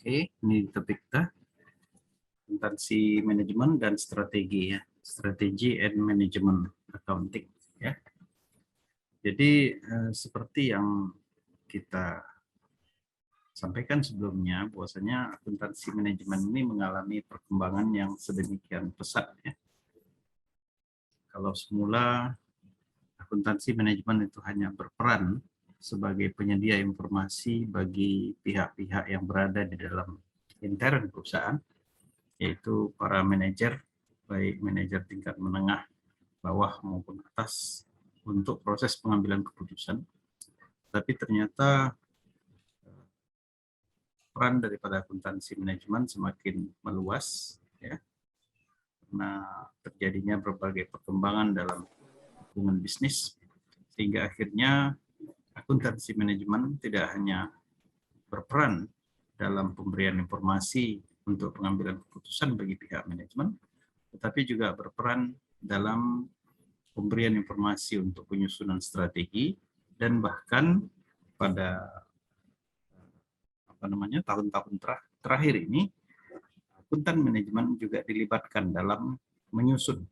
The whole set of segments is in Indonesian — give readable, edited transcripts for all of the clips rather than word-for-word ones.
Oke, ini topik kita akuntansi manajemen dan strategi ya, strategi and management accounting ya. Jadi seperti yang kita sampaikan sebelumnya, bahwasanya akuntansi manajemen ini mengalami perkembangan yang sedemikian pesat ya. Kalau semula akuntansi manajemen itu hanya berperan sebagai penyedia informasi bagi pihak-pihak yang berada di dalam intern perusahaan, yaitu para manajer, baik manajer tingkat menengah, bawah maupun atas, untuk proses pengambilan keputusan. Tapi ternyata peran daripada akuntansi manajemen semakin meluas, ya, karena terjadinya berbagai perkembangan dalam hubungan bisnis, sehingga akhirnya akuntansi manajemen tidak hanya berperan dalam pemberian informasi untuk pengambilan keputusan bagi pihak manajemen, tetapi juga berperan dalam pemberian informasi untuk penyusunan strategi, dan bahkan pada tahun-tahun terakhir ini akuntan manajemen juga dilibatkan dalam menyusun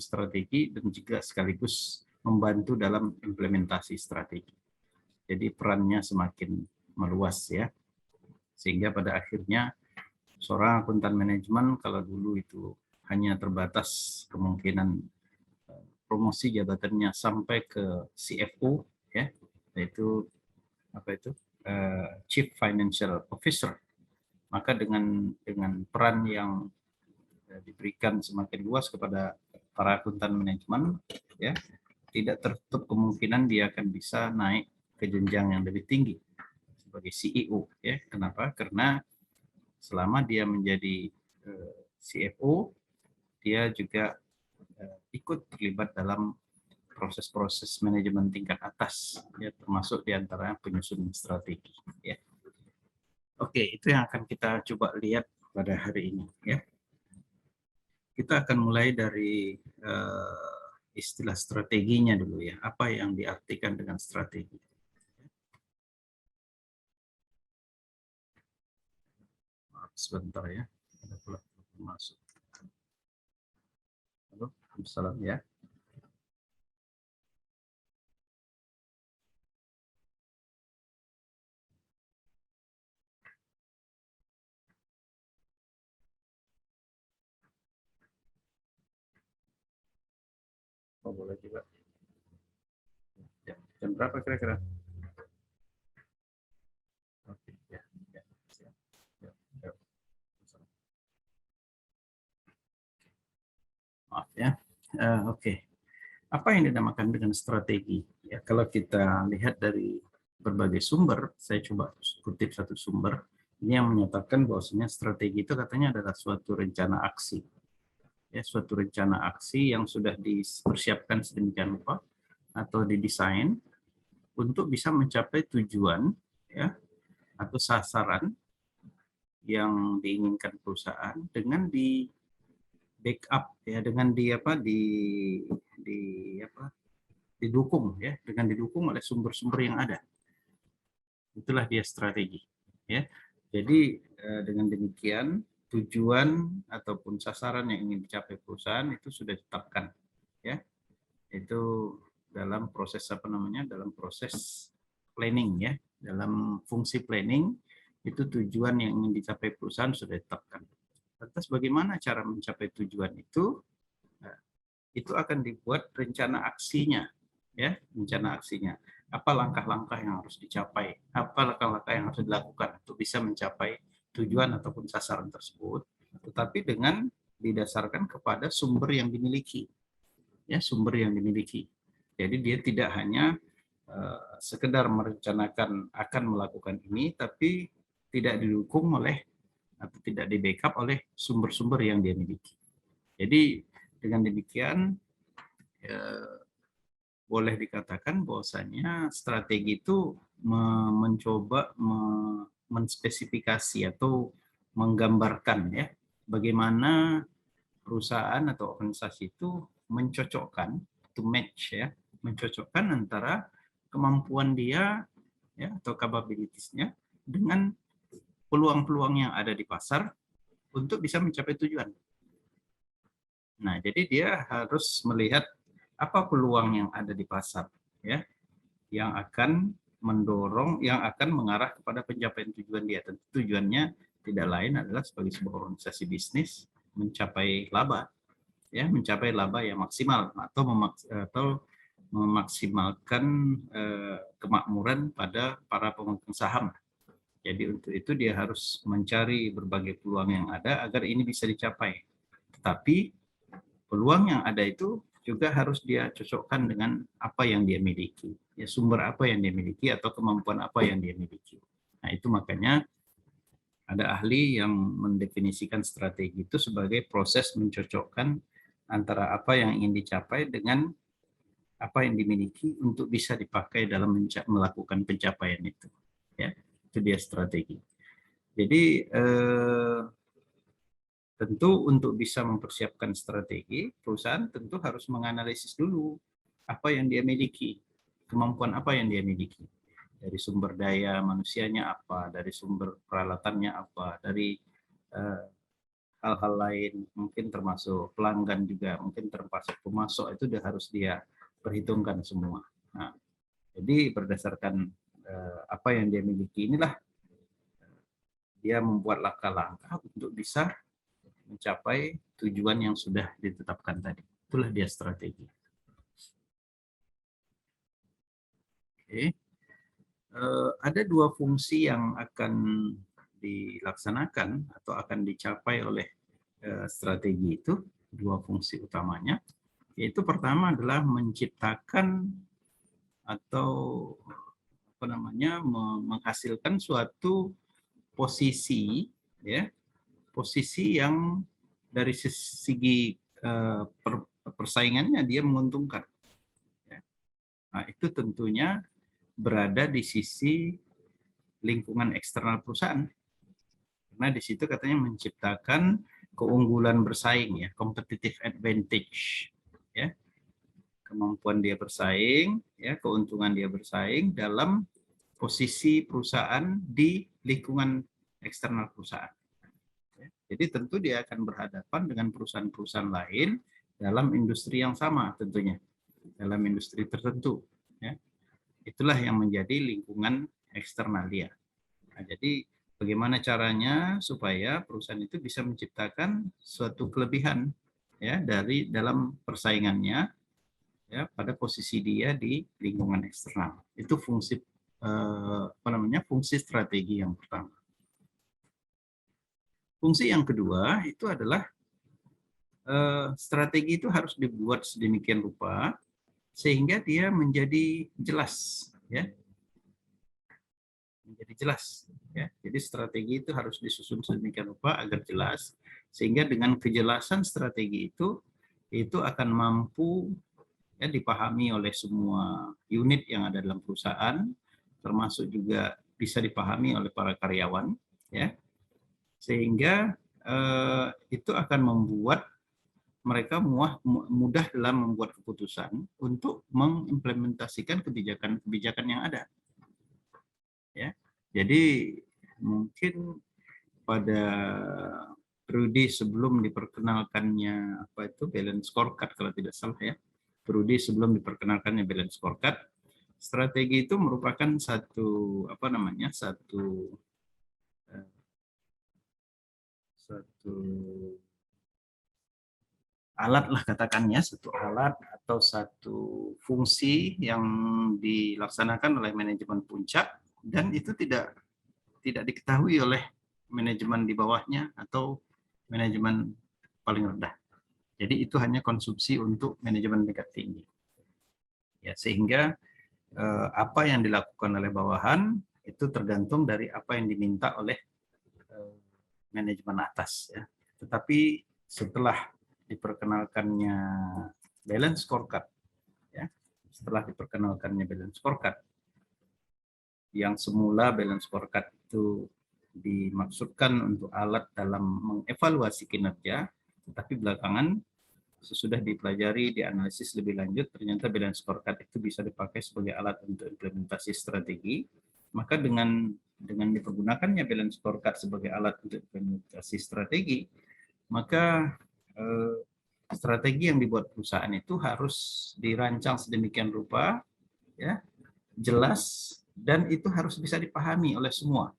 strategi dan juga sekaligus membantu dalam implementasi strategi. Jadi perannya semakin meluas ya, sehingga pada akhirnya seorang akuntan manajemen kalau dulu itu hanya terbatas kemungkinan promosi jabatannya sampai ke CFO ya, yaitu Chief Financial Officer, maka dengan peran yang diberikan semakin luas kepada para akuntan manajemen ya, tidak tertutup kemungkinan dia akan bisa naik ke jenjang yang lebih tinggi sebagai CEO ya. Kenapa? Karena selama dia menjadi CFO, dia juga ikut terlibat dalam proses-proses manajemen tingkat atas ya, termasuk diantara penyusunan strategi ya. Oke, itu yang akan kita coba lihat pada hari ini ya. Kita akan mulai dari istilah strateginya dulu ya. Apa yang diartikan dengan strategi? Maaf sebentar ya. Ada pula masuk. Halo, salam ya. Oh, boleh juga. Ya, jam berapa kira-kira? Oke, ya, ya, siap. Ya, ya. Maaf ya. Oke. Apa yang dinamakan dengan strategi? Ya, kalau kita lihat dari berbagai sumber, saya coba kutip satu sumber, ini yang menyatakan bahwasanya strategi itu katanya adalah suatu rencana aksi. Ya, suatu rencana aksi yang sudah dipersiapkan sedemikian rupa atau didesain untuk bisa mencapai tujuan ya, atau sasaran yang diinginkan perusahaan dengan di backup ya, dengan didukung ya, dengan didukung oleh sumber-sumber yang ada. Itulah dia strategi ya. Jadi dengan demikian tujuan ataupun sasaran yang ingin dicapai perusahaan itu sudah ditetapkan ya. Itu dalam proses dalam proses planning ya, dalam fungsi planning itu tujuan yang ingin dicapai perusahaan sudah ditetapkan. Lantas bagaimana cara mencapai tujuan itu? Nah, itu akan dibuat rencana aksinya ya, rencana aksinya. Apa langkah-langkah yang harus dicapai? Apa langkah-langkah yang harus dilakukan untuk bisa mencapai tujuan ataupun sasaran tersebut? Tetapi dengan didasarkan kepada sumber yang dimiliki. Ya, sumber yang dimiliki. Jadi dia tidak hanya sekedar merencanakan akan melakukan ini, tapi tidak didukung oleh atau tidak di backup oleh sumber-sumber yang dia miliki. Jadi dengan demikian boleh dikatakan bahwasanya strategi itu mencoba menspesifikasi atau menggambarkan ya bagaimana perusahaan atau organisasi itu mencocokkan, to match ya, mencocokkan antara kemampuan dia ya atau capabilities-nya dengan peluang-peluang yang ada di pasar untuk bisa mencapai tujuan. Nah, jadi dia harus melihat apa peluang yang ada di pasar, ya, yang akan mendorong, yang akan mengarah kepada pencapaian tujuan dia. Tentu tujuannya tidak lain adalah sebagai sebuah organisasi bisnis mencapai laba, ya, mencapai laba yang maksimal atau memaksimalkan kemakmuran pada para pemegang saham. Jadi untuk itu dia harus mencari berbagai peluang yang ada agar ini bisa dicapai. Tetapi peluang yang ada itu juga harus dia cocokkan dengan apa yang dia miliki, ya, sumber apa yang dia miliki atau kemampuan apa yang dia miliki. Nah, itu makanya ada ahli yang mendefinisikan strategi itu sebagai proses mencocokkan antara apa yang ingin dicapai dengan apa yang dimiliki untuk bisa dipakai dalam melakukan pencapaian itu. Ya, itu dia strategi. Jadi tentu untuk bisa mempersiapkan strategi, perusahaan tentu harus menganalisis dulu apa yang dia miliki, kemampuan apa yang dia miliki. Dari sumber daya manusianya apa, dari sumber peralatannya apa, dari hal-hal lain, mungkin termasuk pelanggan juga, mungkin termasuk pemasok, itu sudah harus dia perhitungkan semua. Nah, jadi berdasarkan apa yang dia miliki inilah dia membuat langkah-langkah untuk bisa mencapai tujuan yang sudah ditetapkan tadi. Itulah dia strategi. Oke. Ada dua fungsi yang akan dilaksanakan atau akan dicapai oleh strategi itu, dua fungsi utamanya, yaitu pertama adalah menciptakan atau apa namanya, menghasilkan suatu posisi, ya, posisi yang dari segi persaingannya dia menguntungkan. Nah, itu tentunya berada di sisi lingkungan eksternal perusahaan. Karena di situ katanya menciptakan keunggulan bersaing, ya, competitive advantage, ya, kemampuan dia bersaing, ya, keuntungan dia bersaing dalam posisi perusahaan di lingkungan eksternal perusahaan. Jadi tentu dia akan berhadapan dengan perusahaan-perusahaan lain dalam industri yang sama tentunya, dalam industri tertentu. Ya. Itulah yang menjadi lingkungan eksternal dia. Nah, jadi bagaimana caranya supaya perusahaan itu bisa menciptakan suatu kelebihan, ya, dari dalam persaingannya, ya, pada posisi dia di lingkungan eksternal. Itu fungsi fungsi strategi yang pertama. Fungsi yang kedua itu adalah strategi itu harus dibuat sedemikian rupa sehingga dia menjadi jelas, ya, menjadi jelas, ya. Jadi strategi itu harus disusun sedemikian rupa agar jelas, sehingga dengan kejelasan strategi itu akan mampu, ya, dipahami oleh semua unit yang ada dalam perusahaan, termasuk juga bisa dipahami oleh para karyawan, ya, sehingga itu akan membuat mereka mudah dalam membuat keputusan untuk mengimplementasikan kebijakan-kebijakan yang ada. Ya, jadi mungkin pada periode sebelum diperkenalkannya apa itu balance scorecard kalau tidak salah, ya, periode sebelum diperkenalkannya balance scorecard, strategi itu merupakan satu apa namanya satu alat lah katakannya, satu alat atau satu fungsi yang dilaksanakan oleh manajemen puncak dan itu tidak diketahui oleh manajemen di bawahnya atau manajemen paling rendah. Jadi itu hanya konsumsi untuk manajemen tingkat tinggi. Ya, sehingga apa yang dilakukan oleh bawahan itu tergantung dari apa yang diminta oleh manajemen atas, ya. Tetapi setelah diperkenalkannya balance scorecard, ya, setelah diperkenalkannya balance scorecard, yang semula balance scorecard itu dimaksudkan untuk alat dalam mengevaluasi kinerja, tetapi belakangan sesudah dipelajari, dianalisis lebih lanjut, ternyata balance scorecard itu bisa dipakai sebagai alat untuk implementasi strategi. Maka dengan dengan dipergunakannya balance scorecard sebagai alat untuk implementasi strategi, maka strategi yang dibuat perusahaan itu harus dirancang sedemikian rupa, ya, jelas, dan itu harus bisa dipahami oleh semua.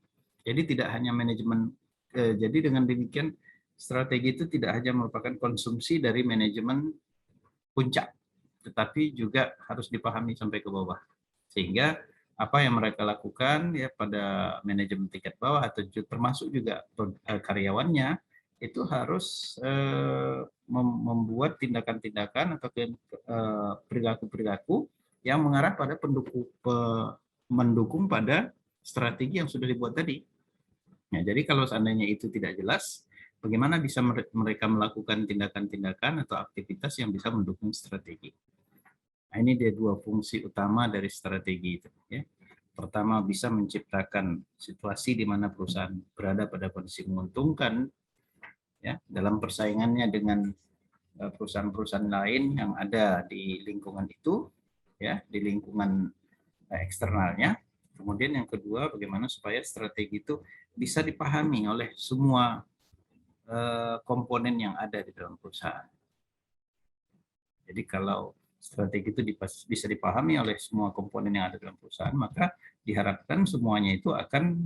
Jadi tidak hanya manajemen. Jadi dengan demikian strategi itu tidak hanya merupakan konsumsi dari manajemen puncak, tetapi juga harus dipahami sampai ke bawah. Sehingga apa yang mereka lakukan ya pada manajemen tingkat bawah atau termasuk juga karyawannya itu harus membuat tindakan-tindakan atau perilaku-perilaku yang mengarah pada mendukung pada strategi yang sudah dibuat tadi. Nah, jadi kalau seandainya itu tidak jelas, bagaimana bisa mereka melakukan tindakan-tindakan atau aktivitas yang bisa mendukung strategi. Nah, ini dia dua fungsi utama dari strategi itu. Ya. Pertama, bisa menciptakan situasi di mana perusahaan berada pada kondisi menguntungkan, ya, dalam persaingannya dengan perusahaan-perusahaan lain yang ada di lingkungan itu, ya, di lingkungan eksternalnya. Kemudian yang kedua, bagaimana supaya strategi itu bisa dipahami oleh semua komponen yang ada di dalam perusahaan. Jadi kalau strategi itu bisa dipahami oleh semua komponen yang ada dalam perusahaan, maka diharapkan semuanya itu akan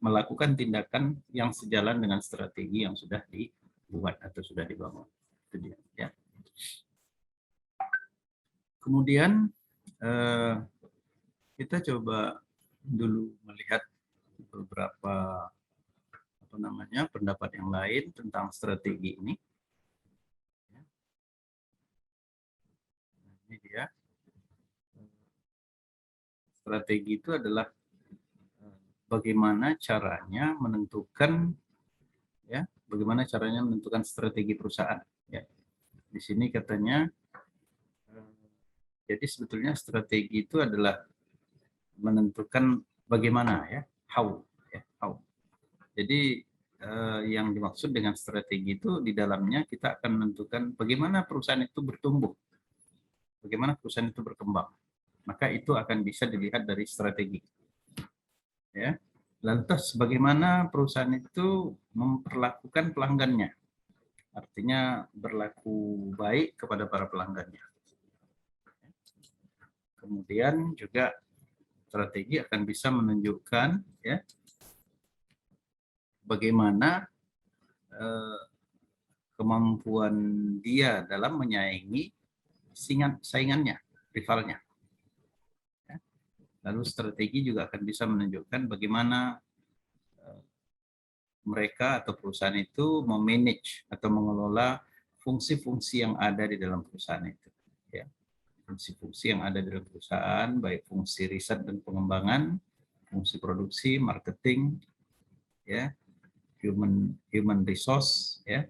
melakukan tindakan yang sejalan dengan strategi yang sudah dibuat atau sudah dibangun. Itu dia, ya. Kemudian kita coba dulu melihat beberapa pendapat yang lain tentang strategi ini. Ini dia. Strategi itu adalah bagaimana caranya menentukan strategi perusahaan. Ya. Di sini katanya, jadi sebetulnya strategi itu adalah menentukan bagaimana, ya, how. Jadi yang dimaksud dengan strategi itu di dalamnya kita akan menentukan bagaimana perusahaan itu bertumbuh, bagaimana perusahaan itu berkembang. Maka itu akan bisa dilihat dari strategi. Ya. Lantas bagaimana perusahaan itu memperlakukan pelanggannya, artinya berlaku baik kepada para pelanggannya. Kemudian juga strategi akan bisa menunjukkan, ya, bagaimana kemampuan dia dalam menyaingi saingannya, rivalnya. Ya. Lalu strategi juga akan bisa menunjukkan bagaimana mereka atau perusahaan itu memanage atau mengelola fungsi-fungsi yang ada di dalam perusahaan itu. Ya. Fungsi-fungsi yang ada di dalam perusahaan, baik fungsi riset dan pengembangan, fungsi produksi, marketing, ya, human resource, ya,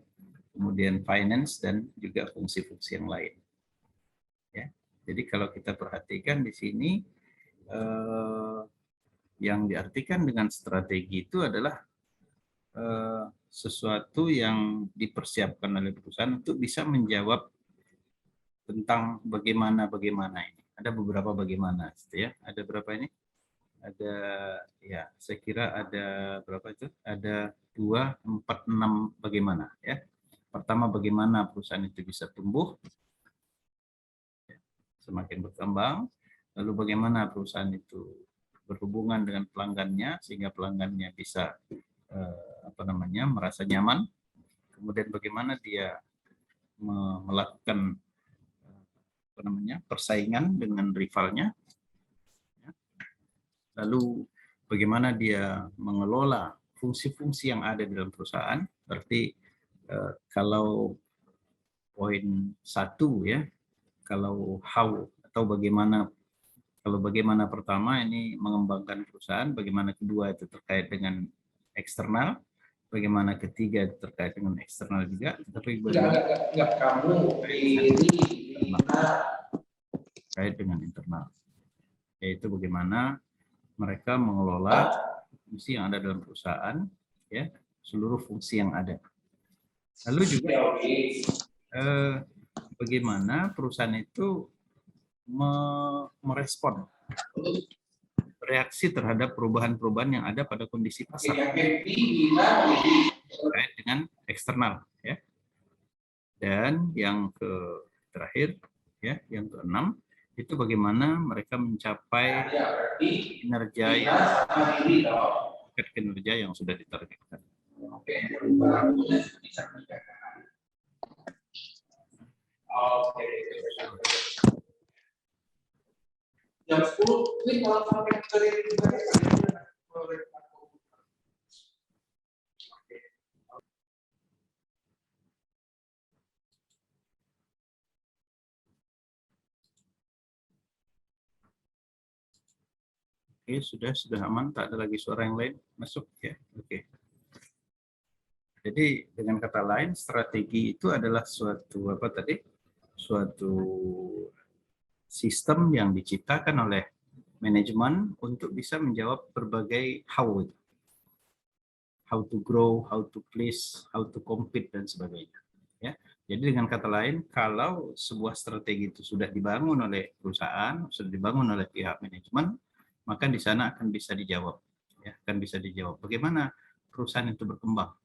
kemudian finance, dan juga fungsi-fungsi yang lain. Ya. Jadi kalau kita perhatikan di sini, yang diartikan dengan strategi itu adalah sesuatu yang dipersiapkan oleh perusahaan untuk bisa menjawab tentang bagaimana ini. Ada beberapa bagaimana, gitu ya. Ada berapa ini? Ada, ya, saya kira ada berapa itu? Ada 2, 4, 6 bagaimana, ya. Pertama, bagaimana perusahaan itu bisa tumbuh, semakin berkembang. Lalu bagaimana perusahaan itu berhubungan dengan pelanggannya sehingga pelanggannya bisa merasa nyaman. Kemudian bagaimana dia melakukan persaingan dengan rivalnya. Lalu bagaimana dia mengelola fungsi-fungsi yang ada di dalam perusahaan. Berarti kalau poin 1, ya, kalau how atau bagaimana, kalau bagaimana pertama ini mengembangkan perusahaan, bagaimana kedua itu terkait dengan eksternal, bagaimana ketiga itu terkait dengan eksternal juga, tapi enggak kamu terkait dengan internal, yaitu bagaimana mereka mengelola fungsi yang ada dalam perusahaan, ya, seluruh fungsi yang ada. Lalu juga bagaimana perusahaan itu merespon bereaksi terhadap perubahan-perubahan yang ada pada kondisi pasar terkait dengan eksternal, ya. Dan yang terakhir, ya, yang keenam, itu bagaimana mereka mencapai kinerja yang sudah ditargetkan. Jam 10 ini kalau sampai Oke, sudah aman, tak ada lagi suara yang lain masuk, ya. Oke. Jadi dengan kata lain, strategi itu adalah suatu suatu sistem yang diciptakan oleh manajemen untuk bisa menjawab berbagai how to grow, how to please, how to compete, dan sebagainya. Ya. Jadi dengan kata lain, kalau sebuah strategi itu sudah dibangun oleh perusahaan, sudah dibangun oleh pihak manajemen, maka di sana akan bisa dijawab. Ya, akan bisa dijawab bagaimana perusahaan itu berkembang.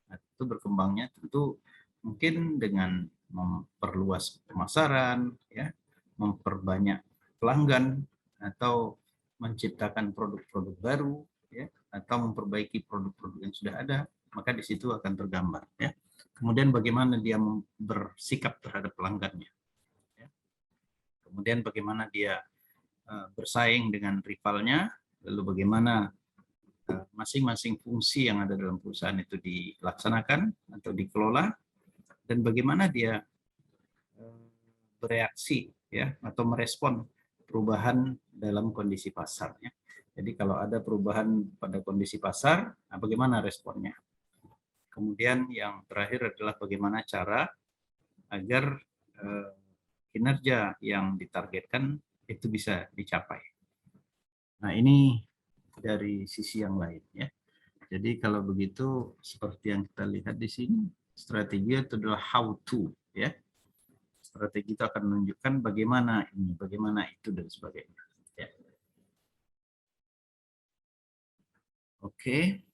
Nah, itu berkembangnya tentu mungkin dengan memperluas pemasaran, ya, memperbanyak pelanggan, atau menciptakan produk-produk baru, ya, atau memperbaiki produk-produk yang sudah ada, maka di situ akan tergambar, ya. Kemudian bagaimana dia bersikap terhadap pelanggannya, ya. Kemudian bagaimana dia bersaing dengan rivalnya, lalu bagaimana masing-masing fungsi yang ada dalam perusahaan itu dilaksanakan atau dikelola, dan bagaimana dia bereaksi, ya, atau merespon perubahan dalam kondisi pasarnya. Jadi kalau ada perubahan pada kondisi pasar, nah bagaimana responnya? Kemudian yang terakhir adalah bagaimana cara agar kinerja yang ditargetkan itu bisa dicapai. Nah, ini dari sisi yang lain, ya. Jadi kalau begitu seperti yang kita lihat di sini, strategi itu adalah how to, ya. Strategi itu akan menunjukkan bagaimana ini, bagaimana itu, dan sebagainya. Ya. Oke.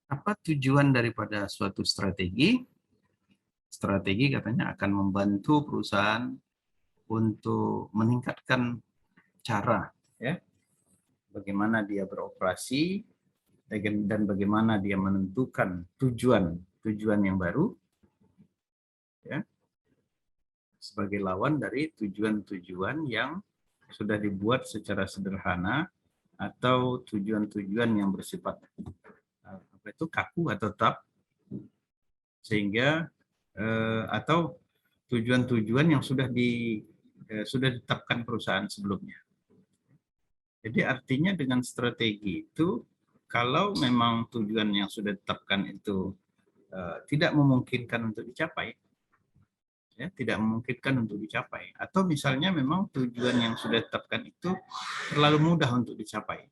Apa tujuan daripada suatu strategi? Strategi katanya akan membantu perusahaan untuk meningkatkan cara, ya, bagaimana dia beroperasi dan bagaimana dia menentukan tujuan yang baru, ya, sebagai lawan dari tujuan-tujuan yang sudah dibuat secara sederhana atau tujuan-tujuan yang bersifat kaku atau tetap, sehingga atau tujuan-tujuan yang sudah ditetapkan perusahaan sebelumnya. Jadi artinya dengan strategi itu, kalau memang tujuan yang sudah ditetapkan itu tidak memungkinkan untuk dicapai, ya, tidak memungkinkan untuk dicapai, atau misalnya memang tujuan yang sudah ditetapkan itu terlalu mudah untuk dicapai,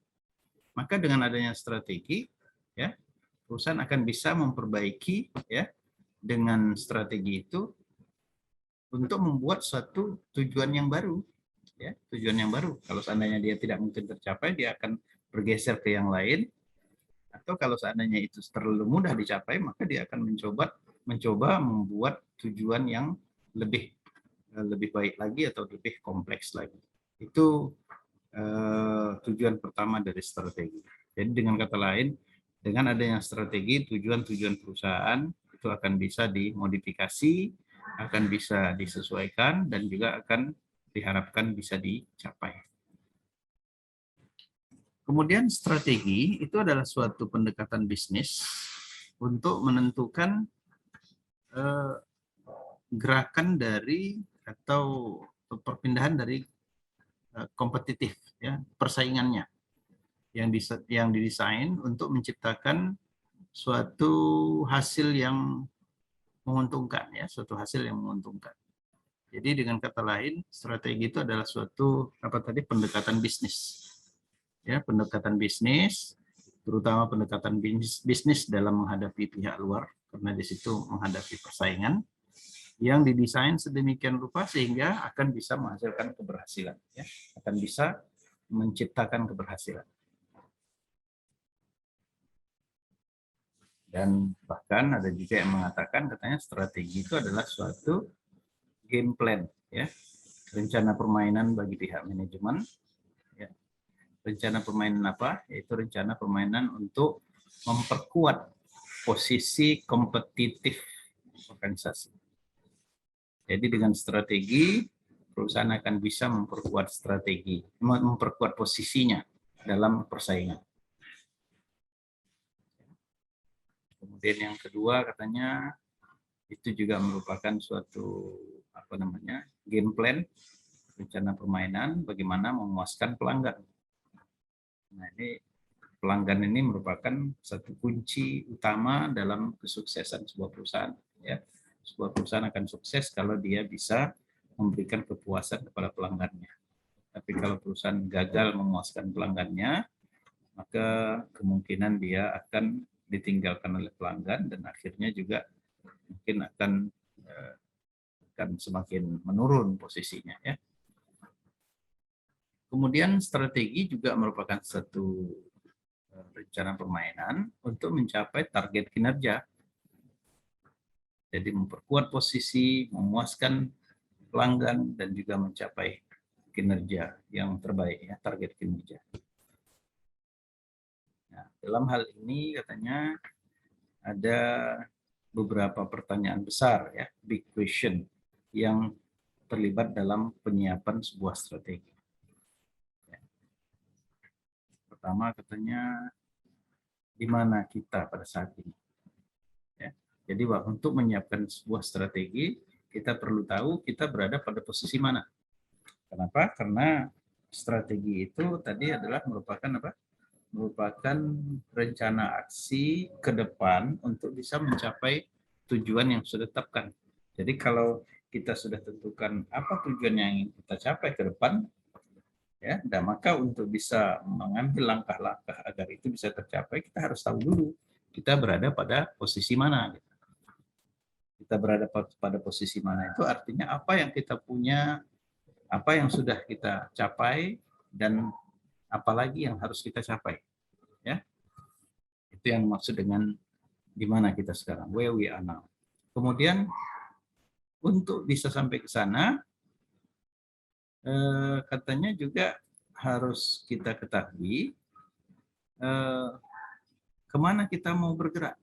maka dengan adanya strategi, ya, perusahaan akan bisa memperbaiki, ya, dengan strategi itu untuk membuat suatu tujuan yang baru, ya, tujuan yang baru. Kalau seandainya dia tidak mungkin tercapai, dia akan bergeser ke yang lain, atau kalau seandainya itu terlalu mudah dicapai, maka dia akan mencoba membuat tujuan yang lebih baik lagi atau lebih kompleks lagi. Itu tujuan pertama dari strategi. Jadi dengan kata lain, dengan adanya strategi, tujuan-tujuan perusahaan itu akan bisa dimodifikasi, akan bisa disesuaikan, dan juga akan diharapkan bisa dicapai. Kemudian strategi itu adalah suatu pendekatan bisnis untuk menentukan gerakan dari atau perpindahan dari kompetitif, ya, persaingannya yang didesain untuk menciptakan suatu hasil yang menguntungkan, ya, suatu hasil yang menguntungkan. Jadi dengan kata lain, strategi itu adalah suatu pendekatan bisnis, ya, pendekatan bisnis, terutama pendekatan bisnis dalam menghadapi pihak luar, karena di situ menghadapi persaingan yang didesain sedemikian rupa sehingga akan bisa menghasilkan keberhasilan, ya, akan bisa menciptakan keberhasilan. Dan bahkan ada juga yang mengatakan katanya strategi itu adalah suatu game plan, ya, rencana permainan bagi pihak manajemen. Ya. Rencana permainan apa? Yaitu rencana permainan untuk memperkuat posisi kompetitif organisasi. Jadi dengan strategi perusahaan akan bisa memperkuat strategi, memperkuat posisinya dalam persaingan. Kemudian yang kedua katanya itu juga merupakan suatu game plan, rencana permainan bagaimana memuaskan pelanggan. Nah, ini pelanggan ini merupakan satu kunci utama dalam kesuksesan sebuah perusahaan. Ya, sebuah perusahaan akan sukses kalau dia bisa memberikan kepuasan kepada pelanggannya. Tapi kalau perusahaan gagal memuaskan pelanggannya, maka kemungkinan dia akan ditinggalkan oleh pelanggan dan akhirnya juga mungkin akan semakin menurun posisinya, ya. Kemudian strategi juga merupakan satu rencana permainan untuk mencapai target kinerja. Jadi memperkuat posisi, memuaskan pelanggan dan juga mencapai kinerja yang terbaik, ya, target kinerja. Nah, dalam hal ini katanya ada beberapa pertanyaan besar, ya, big question yang terlibat dalam penyiapan sebuah strategi. Ya. Pertama katanya di mana kita pada saat ini. Ya. Jadi untuk menyiapkan sebuah strategi kita perlu tahu kita berada pada posisi mana. Kenapa? Karena strategi itu tadi adalah merupakan apa? Merupakan rencana aksi ke depan untuk bisa mencapai tujuan yang sudah ditetapkan. Jadi kalau kita sudah tentukan apa tujuan yang ingin kita capai ke depan, ya, dan maka untuk bisa mengambil langkah-langkah agar itu bisa tercapai, kita harus tahu dulu kita berada pada posisi mana. Kita berada pada posisi mana itu artinya apa yang kita punya, apa yang sudah kita capai, dan apalagi yang harus kita capai. Ya, itu yang maksud dengan di mana kita sekarang, where we are now. Kemudian untuk bisa sampai ke sana, katanya juga harus kita ketahui kemana kita mau bergerak.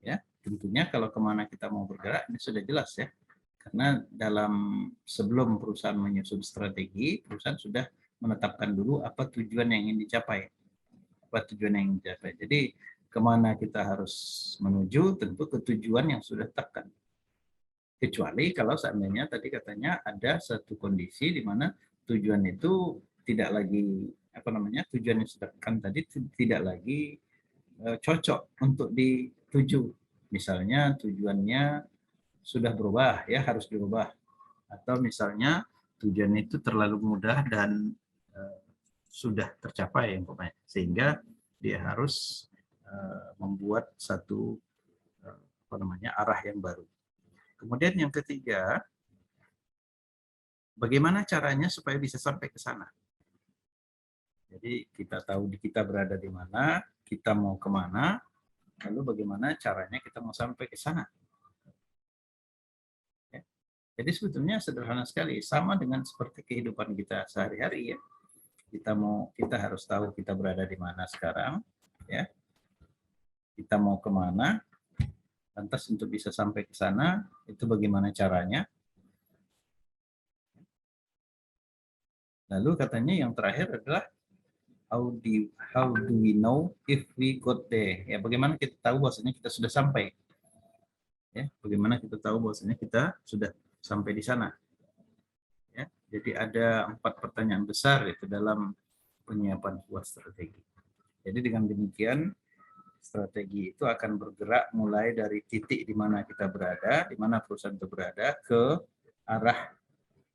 Ya, tentunya kalau kemana kita mau bergerak ini sudah jelas, ya. Karena sebelum perusahaan menyusun strategi, perusahaan sudah menetapkan dulu apa tujuan yang ingin dicapai. Apa tujuan yang ingin dicapai. Jadi kemana kita harus menuju, tentu ke tujuan yang sudah ditetapkan. Kecuali kalau seandainya tadi katanya ada satu kondisi di mana tujuan itu tidak lagi tujuan yang sudah ditetapkan tadi tidak lagi cocok untuk dituju. Misalnya tujuannya sudah berubah, ya, harus dirubah. Atau misalnya tujuan itu terlalu mudah dan sudah tercapai, sehingga dia harus membuat satu arah yang baru. Kemudian yang ketiga, bagaimana caranya supaya bisa sampai ke sana. Jadi kita tahu kita berada di mana, kita mau kemana, lalu bagaimana caranya kita mau sampai ke sana. Ya. Jadi sebetulnya sederhana sekali, sama dengan seperti kehidupan kita sehari-hari, ya. Kita harus tahu kita berada di mana sekarang, ya. Kita mau kemana, lantas untuk bisa sampai ke sana itu bagaimana caranya. Lalu katanya yang terakhir adalah how do we know if we got there? Ya, bagaimana kita tahu bahwasanya kita sudah sampai? Ya, bagaimana kita tahu bahwasanya kita sudah sampai di sana? Ya, jadi ada 4 pertanyaan besar itu dalam penyiapan sebuah strategi. Jadi dengan demikian strategi itu akan bergerak mulai dari titik di mana kita berada, di mana perusahaan itu berada, ke arah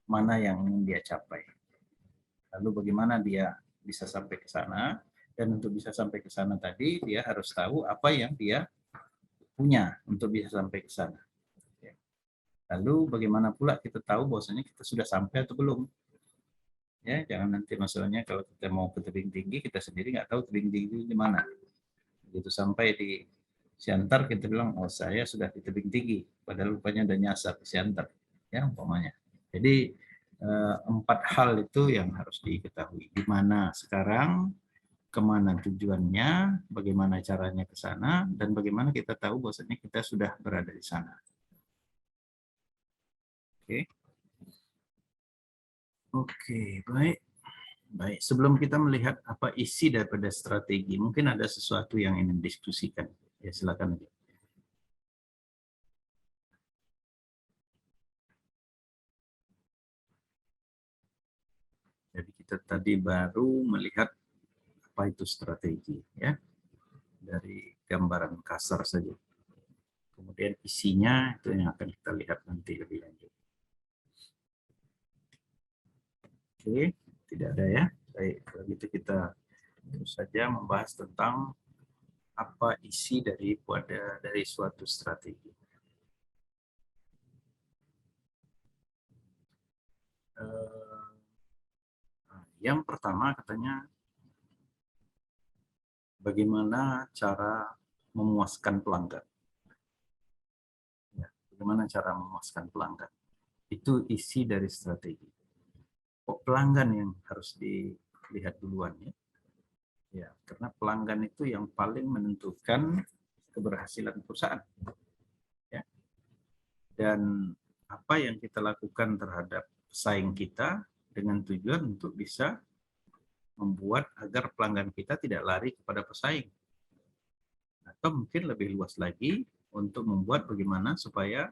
mana yang ingin dia capai. Lalu bagaimana dia bisa sampai ke sana, dan untuk bisa sampai ke sana tadi dia harus tahu apa yang dia punya untuk bisa sampai ke sana. Lalu bagaimana pula kita tahu bahwasanya kita sudah sampai atau belum. Ya, jangan nanti masalahnya kalau kita mau ke tebing tinggi, kita sendiri nggak tahu tebing tinggi di mana. Begitu sampai di Siantar kita bilang, oh saya sudah di tebing tinggi, padahal rupanya udah nyasar ke Siantar, ya umpamanya. Jadi 4 hal itu yang harus diketahui. Di mana sekarang, kemana tujuannya, bagaimana caranya ke sana, dan bagaimana kita tahu bahwasanya kita sudah berada di sana. Oke, Oke, baik. Baik, sebelum kita melihat apa isi daripada strategi, mungkin ada sesuatu yang ingin diskusikan. Ya, silakan. Jadi kita tadi baru melihat apa itu strategi, ya, dari gambaran kasar saja. Kemudian isinya itu yang akan kita lihat nanti lebih lanjut. Oke, tidak ada ya. Baik, kalau gitu kita terus saja membahas tentang apa isi dari suatu strategi. Yang pertama katanya bagaimana cara memuaskan pelanggan. Ya, bagaimana cara memuaskan pelanggan. Itu isi dari strategi. Kok pelanggan yang harus dilihat duluan ya? Ya, karena pelanggan itu yang paling menentukan keberhasilan perusahaan. Ya. Dan apa yang kita lakukan terhadap pesaing kita dengan tujuan untuk bisa membuat agar pelanggan kita tidak lari kepada pesaing. Atau mungkin lebih luas lagi untuk membuat bagaimana supaya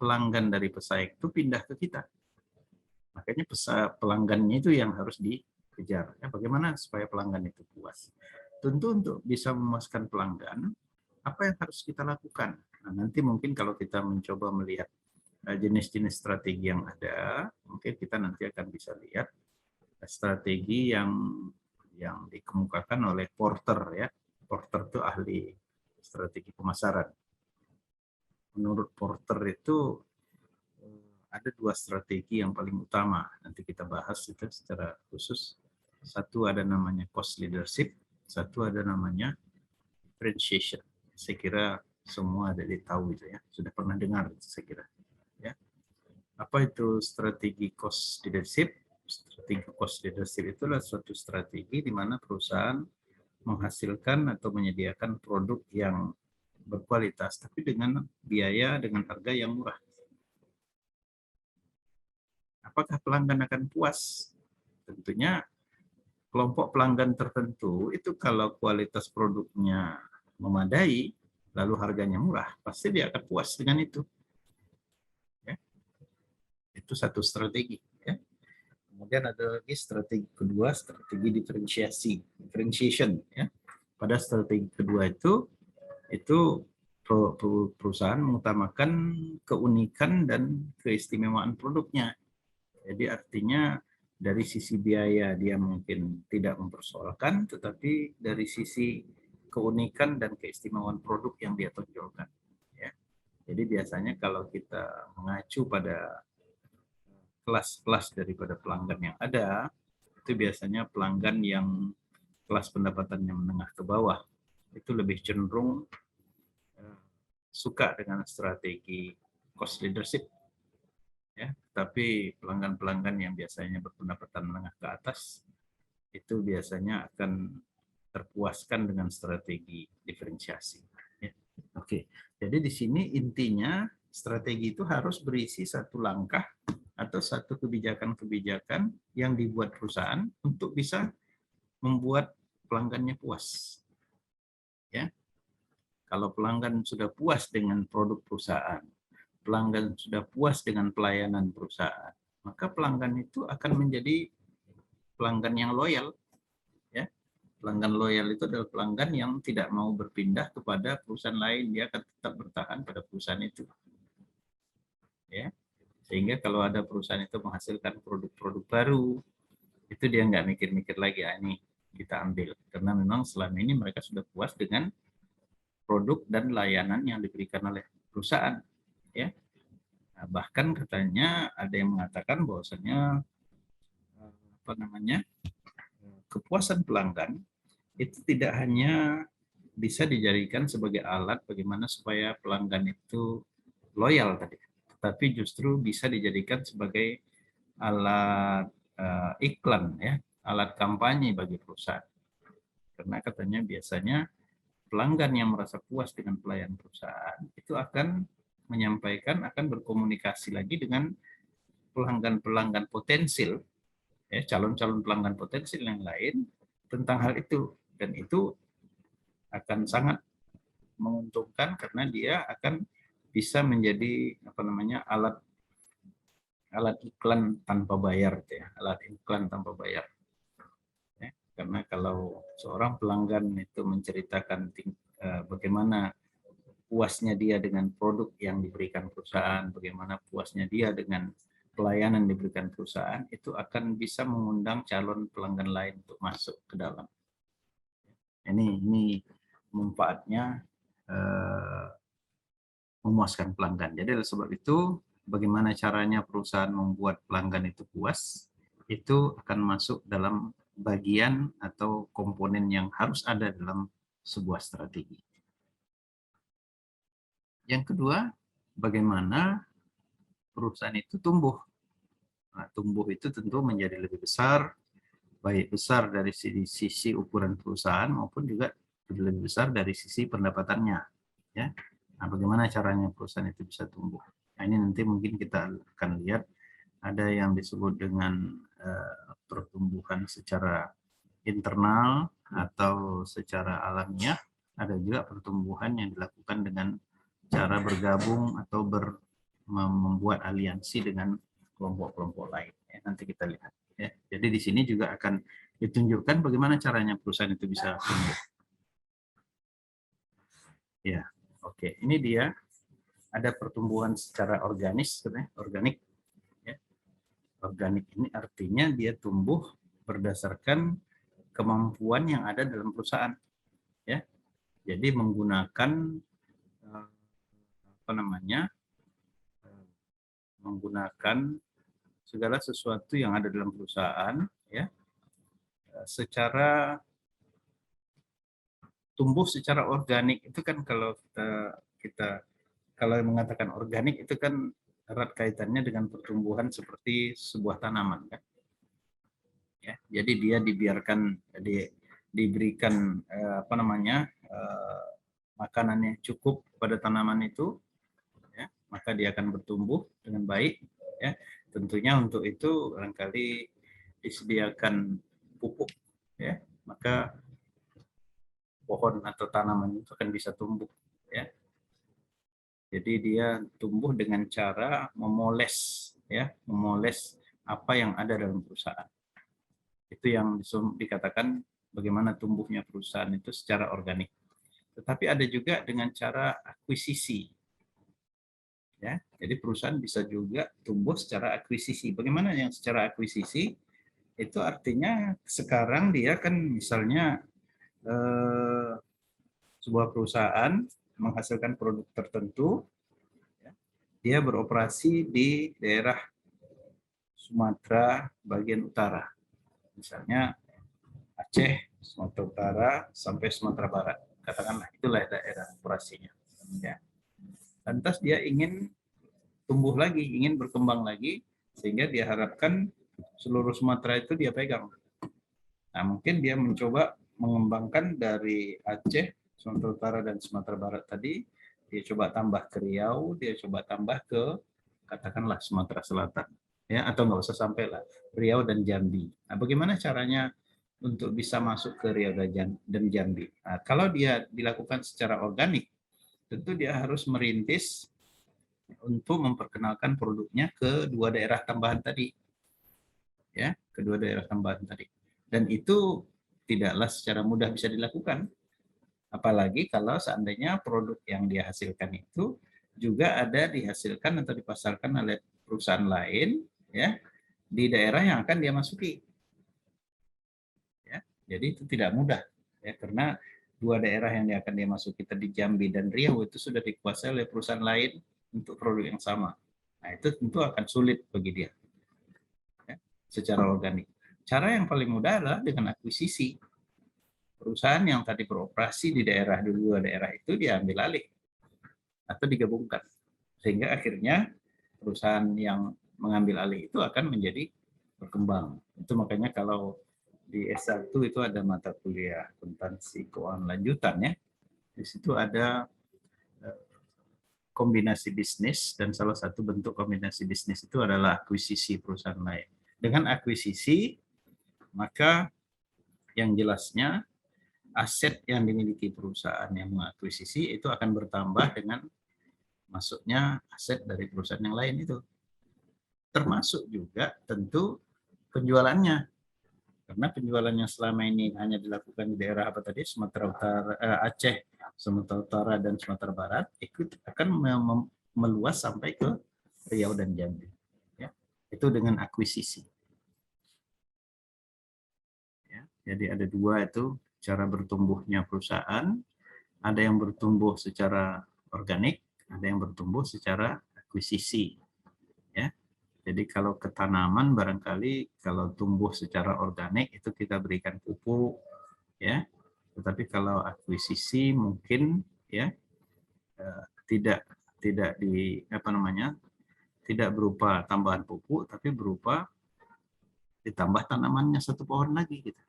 pelanggan dari pesaing itu pindah ke kita. Makanya pelanggannya itu yang harus dikejar. Ya, bagaimana supaya pelanggan itu puas. Tentu untuk bisa memuaskan pelanggan, apa yang harus kita lakukan? Nah, nanti mungkin kalau kita mencoba melihat jenis-jenis strategi yang ada, mungkin kita nanti akan bisa lihat strategi yang dikemukakan oleh Porter ya. Porter itu ahli strategi pemasaran. Menurut Porter itu ada 2 strategi yang paling utama. Nanti kita bahas itu secara khusus. Satu ada namanya cost leadership, satu ada namanya differentiation. Saya kira semua ada tahu itu ya, sudah pernah dengar saya kira. Ya. Apa itu strategi cost leadership? Strategi cost leadership itulah suatu strategi di mana perusahaan menghasilkan atau menyediakan produk yang berkualitas tapi dengan harga yang murah. Apakah pelanggan akan puas? Tentunya kelompok pelanggan tertentu itu kalau kualitas produknya memadai, lalu harganya murah, pasti dia akan puas dengan itu. Ya. Itu satu strategi. Ya. Kemudian ada lagi strategi kedua, strategi differentiation. Ya. Pada strategi kedua itu perusahaan mengutamakan keunikan dan keistimewaan produknya. Jadi artinya dari sisi biaya dia mungkin tidak mempersoalkan, tetapi dari sisi keunikan dan keistimewaan produk yang dia tonjolkan. Ya. Jadi biasanya kalau kita mengacu pada kelas-kelas daripada pelanggan yang ada, itu biasanya pelanggan yang kelas pendapatannya menengah ke bawah itu lebih cenderung suka dengan strategi cost leadership. Ya, tapi pelanggan-pelanggan yang biasanya berpendapatan menengah ke atas itu biasanya akan terpuaskan dengan strategi diferensiasi. Ya. Oke, jadi di sini intinya strategi itu harus berisi satu langkah atau satu kebijakan-kebijakan yang dibuat perusahaan untuk bisa membuat pelanggannya puas. Ya, kalau pelanggan sudah puas dengan produk perusahaan, pelanggan sudah puas dengan pelayanan perusahaan, maka pelanggan itu akan menjadi pelanggan yang loyal. Ya, pelanggan loyal itu adalah pelanggan yang tidak mau berpindah kepada perusahaan lain, dia akan tetap bertahan pada perusahaan itu. Ya, sehingga kalau ada perusahaan itu menghasilkan produk-produk baru, itu dia nggak mikir-mikir lagi, ini kita ambil, karena memang selama ini mereka sudah puas dengan produk dan layanan yang diberikan oleh perusahaan. Ya, nah, bahkan katanya ada yang mengatakan bahwasanya kepuasan pelanggan itu tidak hanya bisa dijadikan sebagai alat bagaimana supaya pelanggan itu loyal tadi, tapi justru bisa dijadikan sebagai alat iklan ya, alat kampanye bagi perusahaan. Karena katanya biasanya pelanggan yang merasa puas dengan pelayanan perusahaan itu akan menyampaikan, akan berkomunikasi lagi dengan pelanggan-pelanggan potensial, ya, calon-calon pelanggan potensial yang lain tentang hal itu, dan itu akan sangat menguntungkan karena dia akan bisa menjadi alat iklan tanpa bayar, ya, alat iklan tanpa bayar. Ya, karena kalau seorang pelanggan itu menceritakan bagaimana puasnya dia dengan produk yang diberikan perusahaan, bagaimana puasnya dia dengan pelayanan yang diberikan perusahaan, itu akan bisa mengundang calon pelanggan lain untuk masuk ke dalam. Ini manfaatnya memuaskan pelanggan. Jadi oleh sebab itu, bagaimana caranya perusahaan membuat pelanggan itu puas, itu akan masuk dalam bagian atau komponen yang harus ada dalam sebuah strategi. Yang kedua, bagaimana perusahaan itu tumbuh. Nah, tumbuh itu tentu menjadi lebih besar, baik besar dari sisi ukuran perusahaan maupun juga lebih besar dari sisi pendapatannya. Ya. Nah, bagaimana caranya perusahaan itu bisa tumbuh? Nah, ini nanti mungkin kita akan lihat ada yang disebut dengan pertumbuhan secara internal atau secara alamiah, ada juga pertumbuhan yang dilakukan dengan cara bergabung atau membuat aliansi dengan kelompok-kelompok lain. Ya, nanti kita lihat. Ya. Jadi di sini juga akan ditunjukkan bagaimana caranya perusahaan itu bisa tumbuh. Ya, oke. Ini dia ada pertumbuhan secara organik. Ya. Organik ini artinya dia tumbuh berdasarkan kemampuan yang ada dalam perusahaan. Ya, jadi menggunakan menggunakan segala sesuatu yang ada dalam perusahaan, ya, secara tumbuh secara organik. Itu kan kalau kita kalau mengatakan organik itu kan erat kaitannya dengan pertumbuhan seperti sebuah tanaman, kan? Ya, jadi dia diberikan makanan yang cukup pada tanaman itu, ya, maka dia akan bertumbuh dengan baik. Ya, tentunya untuk itu barangkali disediakan pupuk, ya, maka pohon atau tanaman itu akan bisa tumbuh. Ya, jadi dia tumbuh dengan cara memoles, ya, memoles apa yang ada dalam perusahaan. Itu yang dikatakan bagaimana tumbuhnya perusahaan itu secara organik. Tetapi ada juga dengan cara akuisisi. Ya, jadi perusahaan bisa juga tumbuh secara akuisisi. Bagaimana yang secara akuisisi? Itu artinya sekarang dia kan misalnya sebuah perusahaan menghasilkan produk tertentu, ya, dia beroperasi di daerah Sumatera bagian utara. Misalnya Aceh, Sumatera Utara, sampai Sumatera Barat. Katakanlah itulah daerah operasinya. Ya. Lantas dia ingin tumbuh lagi, ingin berkembang lagi, sehingga dia harapkan seluruh Sumatera itu dia pegang. Nah, mungkin dia mencoba mengembangkan dari Aceh, Sumatera Utara, dan Sumatera Barat tadi, dia coba tambah ke Riau, dia coba tambah ke, katakanlah, Sumatera Selatan. Ya, atau nggak usah sampai lah, Riau dan Jambi. Nah, bagaimana caranya untuk bisa masuk ke Riau dan Jambi? Nah, kalau dia dilakukan secara organik, tentu dia harus merintis untuk memperkenalkan produknya ke dua daerah tambahan tadi. Ya, kedua daerah tambahan tadi. Dan itu tidaklah secara mudah bisa dilakukan. Apalagi kalau seandainya produk yang dia hasilkan itu juga ada dihasilkan atau dipasarkan oleh perusahaan lain, ya, di daerah yang akan dia masuki. Ya, jadi itu tidak mudah, ya, karena dua daerah yang akan dia masuki tadi, Jambi dan Riau, itu sudah dikuasai oleh perusahaan lain untuk produk yang sama. Nah, itu tentu akan sulit bagi dia, ya, secara organik. Cara yang paling mudah adalah dengan akuisisi. Perusahaan yang tadi beroperasi di daerah, di dua daerah itu diambil alih atau digabungkan. Sehingga akhirnya perusahaan yang mengambil alih itu akan menjadi berkembang. Itu makanya kalau di S1 itu ada mata kuliah akuntansi keuangan lanjutan ya. Di situ ada kombinasi bisnis, dan salah satu bentuk kombinasi bisnis itu adalah akuisisi perusahaan lain. Dengan akuisisi, maka yang jelasnya aset yang dimiliki perusahaan yang mengakuisisi itu akan bertambah dengan masuknya aset dari perusahaan yang lain itu. Termasuk juga tentu penjualannya. Karena penjualannya selama ini hanya dilakukan di daerah apa tadi, Sumatera Utara, Aceh, Sumatera Utara, dan Sumatera Barat, itu akan meluas sampai ke Riau dan Jambi. Ya, itu dengan akuisisi. Ya, jadi ada dua itu cara bertumbuhnya perusahaan. Ada yang bertumbuh secara organik, ada yang bertumbuh secara akuisisi. Ya. Jadi kalau ke tanaman barangkali kalau tumbuh secara organik itu kita berikan pupuk, ya. Tetapi kalau akuisisi mungkin ya tidak di apa namanya, tidak berupa tambahan pupuk, tapi berupa ditambah tanamannya satu pohon lagi gitu.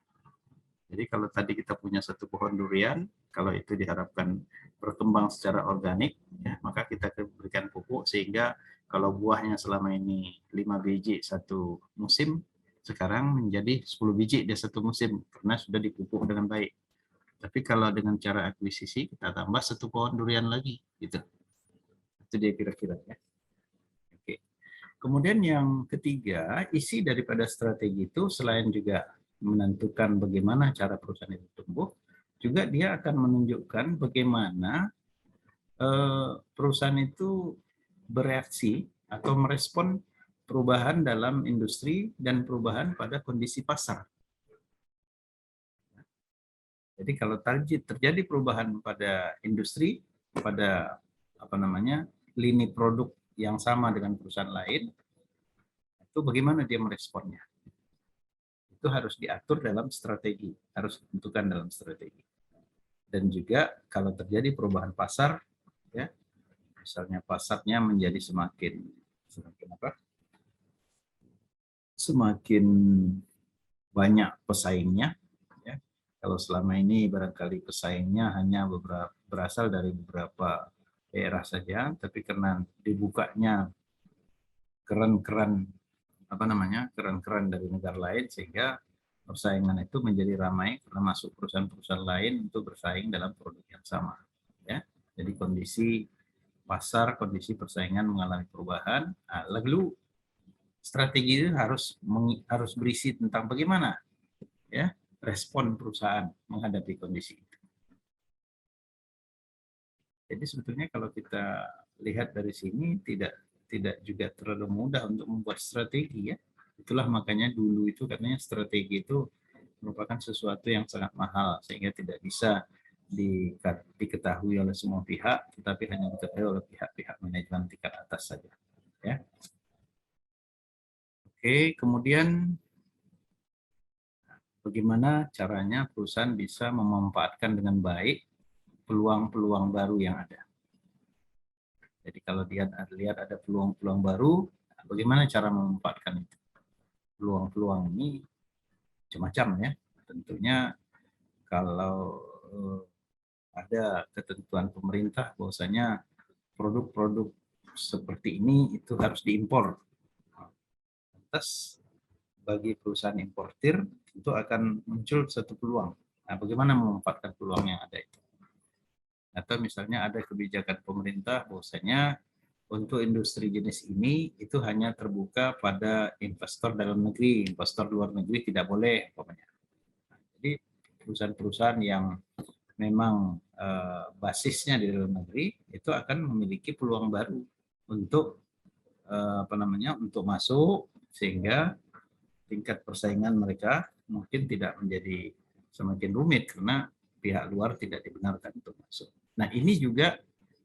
Jadi kalau tadi kita punya satu pohon durian, kalau itu diharapkan berkembang secara organik, ya, maka kita berikan pupuk sehingga kalau buahnya selama ini 5 biji satu musim, sekarang menjadi 10 biji di satu musim karena sudah dipupuk dengan baik. Tapi kalau dengan cara akuisisi kita tambah satu pohon durian lagi, gitu. Itu dia kira-kira ya. Oke. Kemudian yang ketiga, isi daripada strategi itu selain juga menentukan bagaimana cara perusahaan itu tumbuh, juga dia akan menunjukkan bagaimana perusahaan itu bereaksi atau merespon perubahan dalam industri dan perubahan pada kondisi pasar. Jadi kalau terjadi perubahan pada industri, pada apa namanya, lini produk yang sama dengan perusahaan lain, itu bagaimana dia meresponnya? Itu harus diatur dalam strategi, harus ditentukan dalam strategi. Dan juga kalau terjadi perubahan pasar, ya, misalnya pasarnya menjadi semakin apa? Semakin banyak pesaingnya, ya. Kalau selama ini barangkali pesaingnya hanya berasal dari beberapa daerah saja, tapi karena dibukanya keran-keran apa namanya, keran-keran dari negara lain, sehingga persaingan itu menjadi ramai karena masuk perusahaan-perusahaan lain untuk bersaing dalam produk yang sama. Ya, jadi kondisi pasar, kondisi persaingan mengalami perubahan. Nah, lalu strategi itu harus berisi tentang bagaimana ya respon perusahaan menghadapi kondisi itu. Jadi sebetulnya kalau kita lihat dari sini tidak juga terlalu mudah untuk membuat strategi ya. Itulah makanya dulu itu katanya strategi itu merupakan sesuatu yang sangat mahal sehingga tidak bisa diketahui oleh semua pihak, tetapi hanya diketahui oleh pihak-pihak manajemen tingkat atas saja. Ya. Oke, kemudian bagaimana caranya perusahaan bisa memanfaatkan dengan baik peluang-peluang baru yang ada. Jadi kalau lihat ada peluang-peluang baru, bagaimana cara memanfaatkan itu? Peluang-peluang ini macam-macam ya. Tentunya kalau ada ketentuan pemerintah bahwasanya produk-produk seperti ini itu harus diimpor. Lantas bagi perusahaan importir itu akan muncul satu peluang. Nah, bagaimana memanfaatkan peluang yang ada itu? Atau misalnya ada kebijakan pemerintah bahwasanya untuk industri jenis ini itu hanya terbuka pada investor dalam negeri, investor luar negeri tidak boleh. Jadi perusahaan-perusahaan yang memang basisnya di dalam negeri itu akan memiliki peluang baru untuk untuk masuk, sehingga tingkat persaingan mereka mungkin tidak menjadi semakin rumit karena pihak luar tidak dibenarkan untuk masuk. Nah, ini juga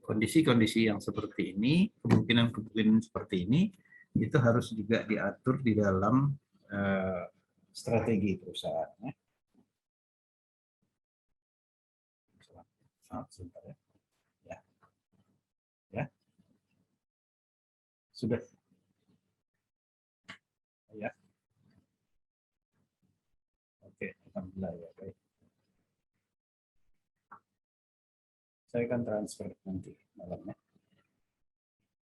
kondisi-kondisi yang seperti ini, kemungkinan-kemungkinan seperti ini itu harus juga diatur di dalam strategi perusahaan. Ya. Sebentar ya. Ya. Ya. Sudah. Ya. Oke, alhamdulillah ya, baik. Saya akan transfer nanti malamnya.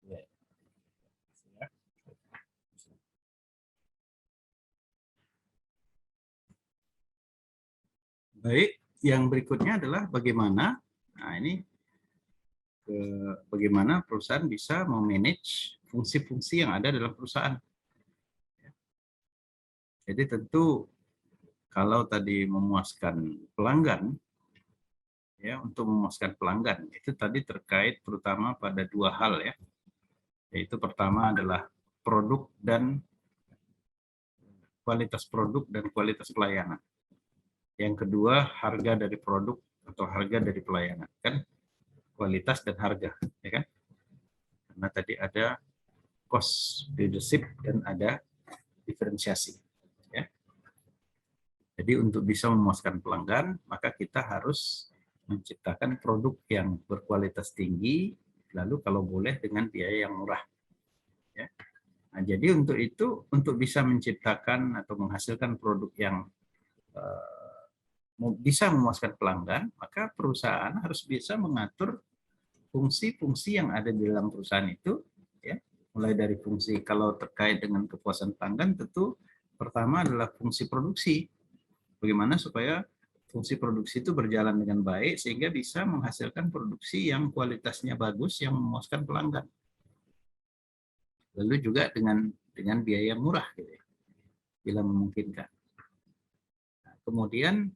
Ya. Ya. Baik, yang berikutnya adalah bagaimana, nah ini bagaimana perusahaan bisa memanage fungsi-fungsi yang ada dalam perusahaan. Jadi tentu kalau tadi memuaskan pelanggan, ya untuk memuaskan pelanggan itu tadi terkait terutama pada dua hal ya, yaitu pertama adalah produk dan kualitas produk dan kualitas pelayanan. Yang kedua harga dari produk atau harga dari pelayanan, kan kualitas dan harga, ya kan? Karena tadi ada cost leadership dan ada diferensiasi. Ya. Jadi untuk bisa memuaskan pelanggan, maka kita harus menciptakan produk yang berkualitas tinggi, lalu kalau boleh dengan biaya yang murah. Ya. Nah, jadi untuk itu, untuk bisa menciptakan atau menghasilkan produk yang bisa memuaskan pelanggan, maka perusahaan harus bisa mengatur fungsi-fungsi yang ada di dalam perusahaan itu, ya, mulai dari fungsi kalau terkait dengan kepuasan pelanggan tentu pertama adalah fungsi produksi, bagaimana supaya fungsi produksi itu berjalan dengan baik sehingga bisa menghasilkan produksi yang kualitasnya bagus yang memuaskan pelanggan, lalu juga dengan biaya yang murah, gitu ya, bila memungkinkan. Nah, kemudian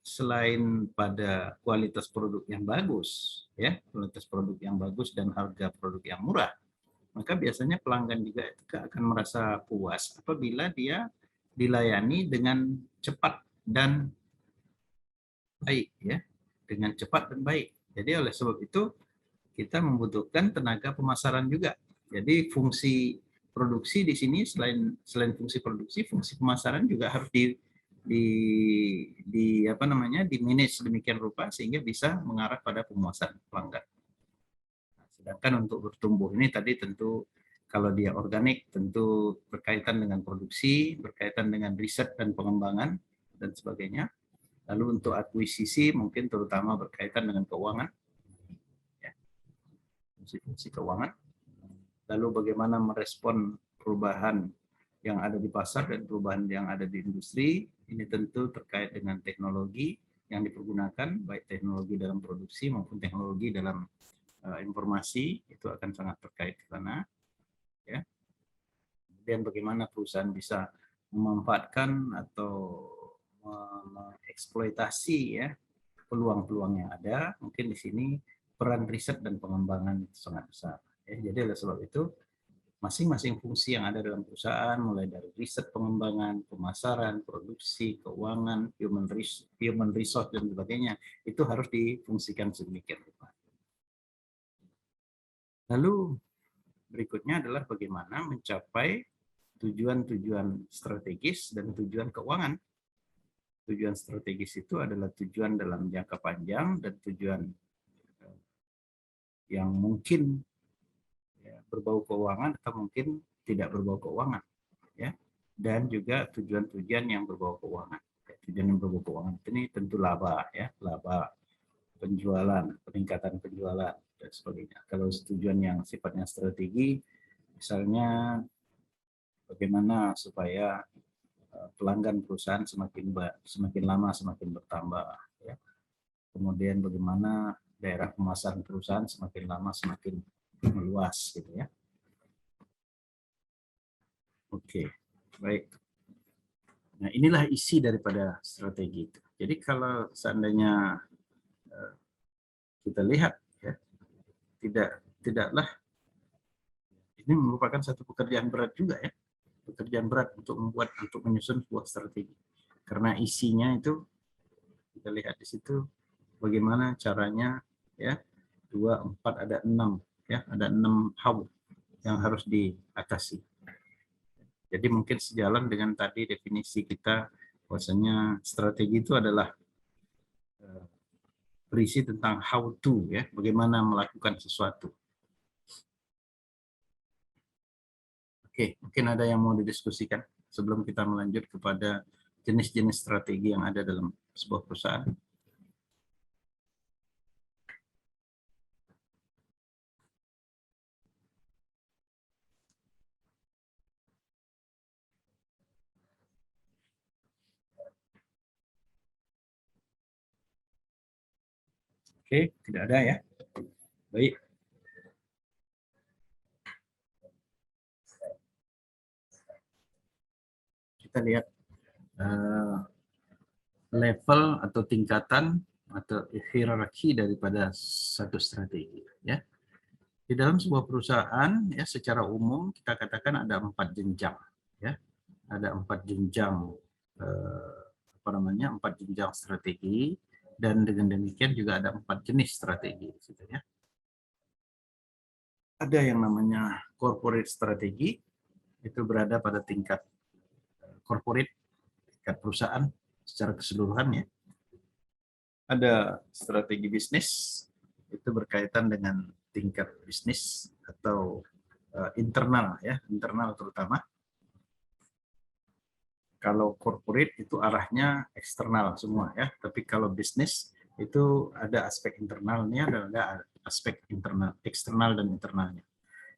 selain pada kualitas produk yang bagus, ya, kualitas produk yang bagus dan harga produk yang murah, maka biasanya pelanggan juga akan merasa puas apabila dia dilayani dengan cepat dan baik, ya, dengan cepat dan baik. Jadi oleh sebab itu kita membutuhkan tenaga pemasaran juga. Jadi fungsi produksi di sini selain fungsi produksi, fungsi pemasaran juga harus di apa namanya, di manage demikian rupa sehingga bisa mengarah pada pemuasan pelanggan. Nah, sedangkan untuk bertumbuh ini tadi tentu kalau dia organik tentu berkaitan dengan produksi, berkaitan dengan riset dan pengembangan dan sebagainya. Lalu untuk akuisisi mungkin terutama berkaitan dengan keuangan, ya, fungsi-fungsi keuangan. Lalu bagaimana merespon perubahan yang ada di pasar dan perubahan yang ada di industri, ini tentu terkait dengan teknologi yang dipergunakan, baik teknologi dalam produksi maupun teknologi dalam informasi, itu akan sangat terkait ke sana. Ya. Kemudian bagaimana perusahaan bisa memanfaatkan atau mengeksploitasi, ya, peluang-peluang yang ada, mungkin di sini peran riset dan pengembangan itu sangat besar. Ya, jadi oleh sebab itu masing-masing fungsi yang ada dalam perusahaan, mulai dari riset pengembangan, pemasaran, produksi, keuangan, human resource dan sebagainya, itu harus difungsikan sedemikian rupa. Lalu berikutnya adalah bagaimana mencapai tujuan-tujuan strategis dan tujuan keuangan. Tujuan strategis itu adalah tujuan dalam jangka panjang dan tujuan yang mungkin berbau keuangan atau mungkin tidak berbau keuangan, ya, dan juga tujuan-tujuan yang berbau keuangan. Tujuan yang berbau keuangan ini tentu laba, ya, laba, penjualan, peningkatan penjualan dan sebagainya. Kalau tujuan yang sifatnya strategi, misalnya bagaimana supaya pelanggan perusahaan semakin lama semakin bertambah, ya. Kemudian bagaimana daerah pemasaran perusahaan semakin lama semakin meluas, gitu ya. Oke, baik. Nah, inilah isi daripada strategi itu. Jadi kalau seandainya kita lihat, ya, tidaklah ini merupakan satu pekerjaan berat juga, ya, pekerjaan berat untuk menyusun sebuah strategi. Karena isinya itu kita lihat di situ bagaimana caranya, ya, 2, 4, ada 6, ya, ada 6 how yang harus diatasi. Jadi mungkin sejalan dengan tadi definisi kita bahwasanya strategi itu adalah berisi tentang how to, ya, bagaimana melakukan sesuatu. Oke, mungkin ada yang mau didiskusikan sebelum kita melanjut kepada jenis-jenis strategi yang ada dalam sebuah perusahaan. Oke, tidak ada ya. Baik. Kita lihat level atau tingkatan atau hierarki daripada satu strategi, ya. Di dalam sebuah perusahaan, ya, secara umum kita katakan ada 4 jenjang, ya. Ada 4 jenjang apa namanya? 4 jenjang strategi, dan dengan demikian juga ada 4 jenis strategi, gitu ya. Ada yang namanya corporate strategi, itu berada pada tingkat corporate, tingkat perusahaan secara keseluruhan, ya. Ada strategi bisnis, itu berkaitan dengan tingkat bisnis atau internal, ya, internal terutama. Kalau corporate itu arahnya eksternal semua, ya, tapi kalau bisnis itu ada aspek internalnya dan ada aspek internal, eksternal dan internalnya.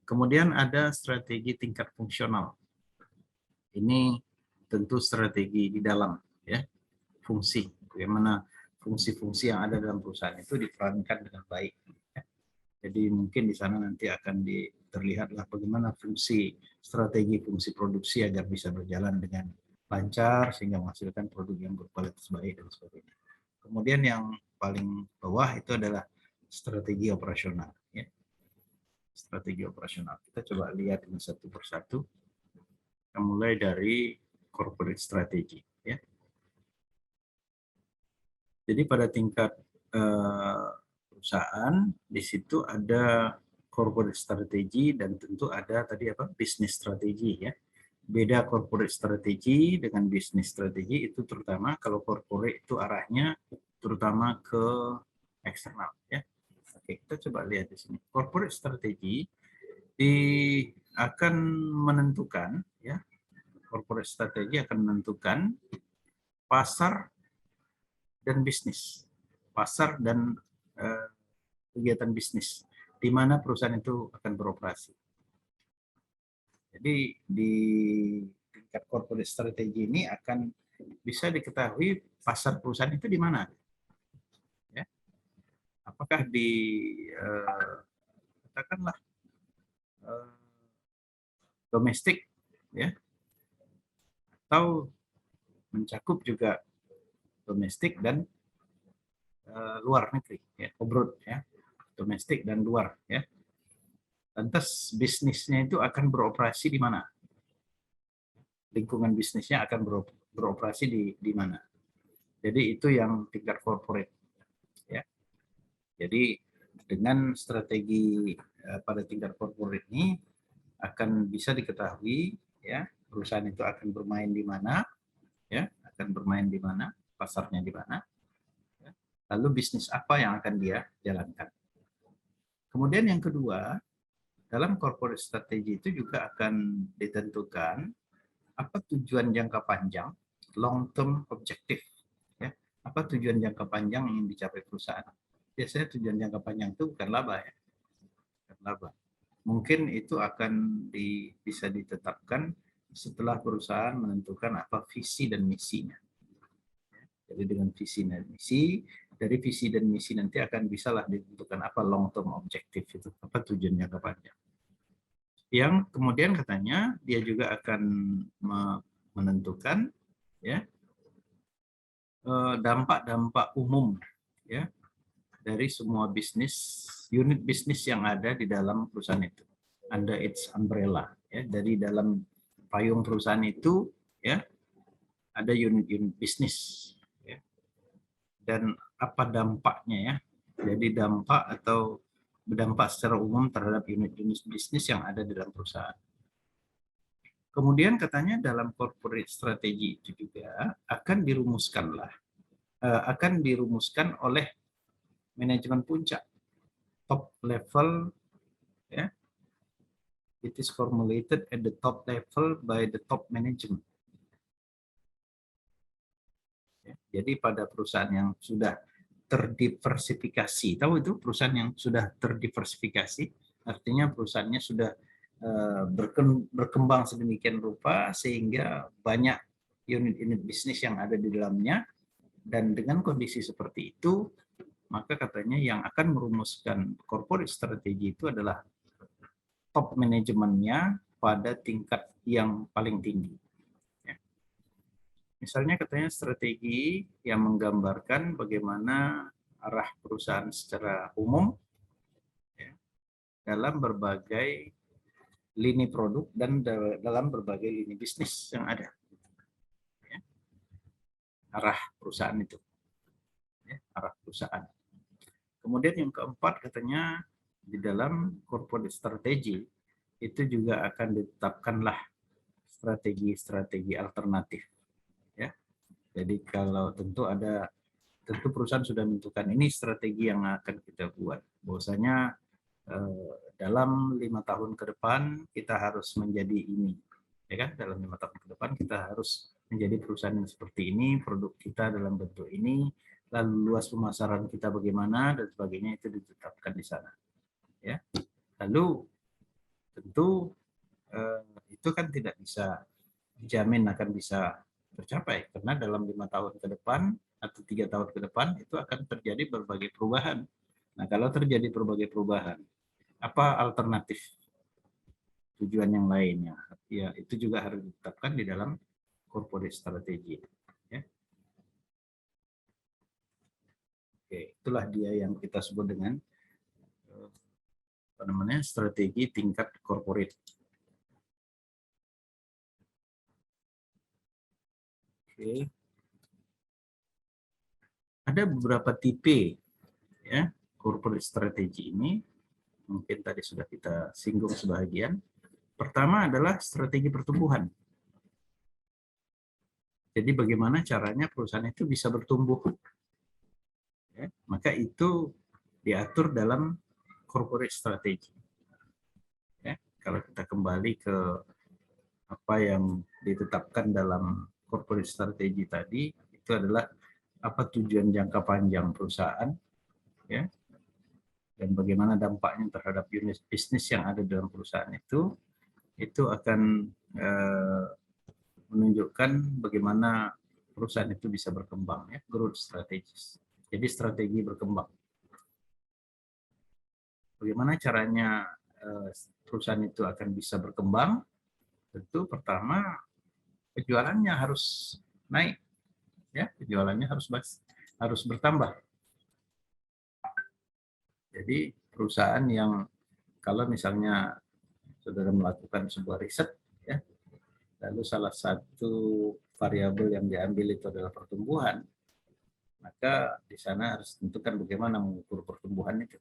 Kemudian ada strategi tingkat fungsional. Ini tentu strategi di dalam, ya, fungsi, bagaimana fungsi-fungsi yang ada dalam perusahaan itu diperankan dengan baik. Jadi mungkin di sana nanti akan terlihatlah bagaimana fungsi strategi fungsi produksi agar bisa berjalan dengan lancar sehingga menghasilkan produk yang berkualitas baik dan sebagainya. Kemudian yang paling bawah itu adalah strategi operasional, ya. Strategi operasional. Kita coba lihat ini satu persatu. Kita mulai dari corporate strategy, ya. Jadi pada tingkat perusahaan, di situ ada corporate strategy dan tentu ada tadi apa, business strategi, ya. Beda corporate strategi dengan business strategi itu terutama kalau corporate itu arahnya terutama ke eksternal, ya. Oke, kita coba lihat di sini. Corporate strategi akan menentukan, ya. Corporate strategi akan menentukan pasar dan bisnis, pasar dan kegiatan bisnis di mana perusahaan itu akan beroperasi. Jadi di tingkat corporate strategi ini akan bisa diketahui pasar perusahaan itu di mana, ya. Apakah di katakanlah domestik, ya, atau mencakup juga domestik dan luar negeri, ya, abroad, ya, domestik dan luar, ya. Lantas bisnisnya itu akan beroperasi di mana? Lingkungan bisnisnya akan beroperasi di mana? Jadi itu yang tingkat corporate, ya. Jadi dengan strategi pada tingkat corporate ini akan bisa diketahui, ya, perusahaan itu akan bermain di mana, ya, akan bermain di mana, pasarnya di mana, ya. Lalu bisnis apa yang akan dia jalankan. Kemudian yang kedua, dalam corporate strategy itu juga akan ditentukan apa tujuan jangka panjang, long term objective, ya. Apa tujuan jangka panjang yang dicapai perusahaan. Biasanya tujuan jangka panjang itu bukan laba, ya. Bukan laba. Mungkin itu akan bisa ditetapkan setelah perusahaan menentukan apa visi dan misinya. Jadi dengan visi dan misi, dari visi dan misi nanti akan bisalah ditentukan apa long term objective itu, apa tujuan jangka panjang. Yang kemudian katanya dia juga akan menentukan, ya, dampak-dampak umum, ya, dari semua bisnis, unit bisnis yang ada di dalam perusahaan itu, under its umbrella, ya. Dari dalam payung perusahaan itu, ya, ada unit-unit bisnis, ya. Dan apa dampaknya, ya. Jadi dampak atau berdampak secara umum terhadap unit-unit bisnis yang ada di dalam perusahaan. Kemudian katanya dalam corporate strategy itu juga akan dirumuskan oleh manajemen puncak, top level, ya. It is formulated at the top level by the top management. Ya, jadi pada perusahaan yang sudah terdiversifikasi, tahu itu perusahaan yang sudah terdiversifikasi, artinya perusahaannya sudah berkembang sedemikian rupa sehingga banyak unit-unit bisnis yang ada di dalamnya, dan dengan kondisi seperti itu, maka katanya yang akan merumuskan corporate strategy itu adalah top manajemennya pada tingkat yang paling tinggi. Misalnya katanya strategi yang menggambarkan bagaimana arah perusahaan secara umum, ya, dalam berbagai lini produk dan dalam berbagai lini bisnis yang ada. Ya. Arah perusahaan itu. Ya, arah perusahaan. Kemudian yang keempat katanya di dalam corporate strategy itu juga akan ditetapkanlah strategi-strategi alternatif. Ya. Jadi kalau tentu perusahaan sudah menentukan ini strategi yang akan kita buat. Bahwasanya dalam 5 tahun ke depan kita harus menjadi ini, ya kan? Dalam 5 tahun ke depan kita harus menjadi perusahaan yang seperti ini, produk kita dalam bentuk ini, lalu luas pemasaran kita bagaimana dan sebagainya itu ditetapkan di sana. Ya, lalu tentu itu kan tidak bisa dijamin akan bisa tercapai karena dalam 5 tahun ke depan atau 3 tahun ke depan itu akan terjadi berbagai perubahan. Nah, kalau terjadi berbagai perubahan, apa alternatif tujuan yang lainnya? Ya, itu juga harus ditetapkan di dalam corporate strategy. Ya. Oke, itulah dia yang kita sebut dengan strategi tingkat corporate. Oke. Ada beberapa tipe ya corporate strategy ini, mungkin tadi sudah kita singgung sebagian. Pertama adalah strategi pertumbuhan. Jadi bagaimana caranya perusahaan itu bisa bertumbuh. Ya, maka itu diatur dalam corporate strategy. Ya, kalau kita kembali ke apa yang ditetapkan dalam corporate strategy tadi, itu adalah apa tujuan jangka panjang perusahaan, ya, dan bagaimana dampaknya terhadap unit bisnis yang ada dalam perusahaan itu akan menunjukkan bagaimana perusahaan itu bisa berkembang, ya, growth strategies. Jadi strategi berkembang. Bagaimana caranya perusahaan itu akan bisa berkembang? Tentu pertama penjualannya harus naik, ya, penjualannya harus bertambah. Jadi perusahaan yang kalau misalnya saudara melakukan sebuah riset, ya, lalu salah satu variabel yang diambil itu adalah pertumbuhan, maka di sana harus tentukan bagaimana mengukur pertumbuhan itu.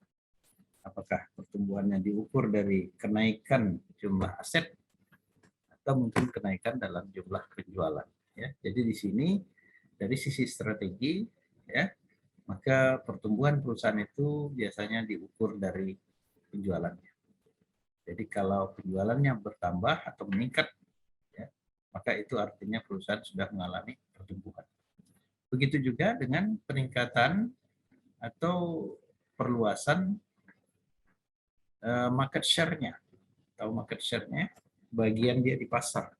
Apakah pertumbuhannya diukur dari kenaikan jumlah aset atau mungkin kenaikan dalam jumlah penjualan. Ya, jadi di sini dari sisi strategi, ya, maka pertumbuhan perusahaan itu biasanya diukur dari penjualannya. Jadi kalau penjualannya bertambah atau meningkat, ya, maka itu artinya perusahaan sudah mengalami pertumbuhan. Begitu juga dengan peningkatan atau perluasan market share-nya. Tahu market share-nya? Bagian dia di pasar.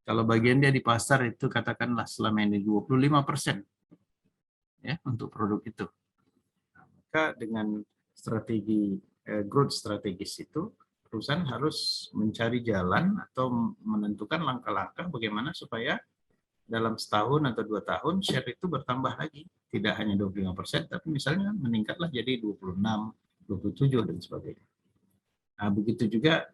Kalau bagian dia di pasar itu katakanlah selama ini 25%, ya, untuk produk itu. Nah, maka dengan strategi growth strategis itu, perusahaan harus mencari jalan atau menentukan langkah-langkah bagaimana supaya dalam setahun atau 2 tahun share itu bertambah lagi. Tidak hanya 25%, tapi misalnya meningkatlah jadi 26, 27, dan sebagainya. Nah, begitu juga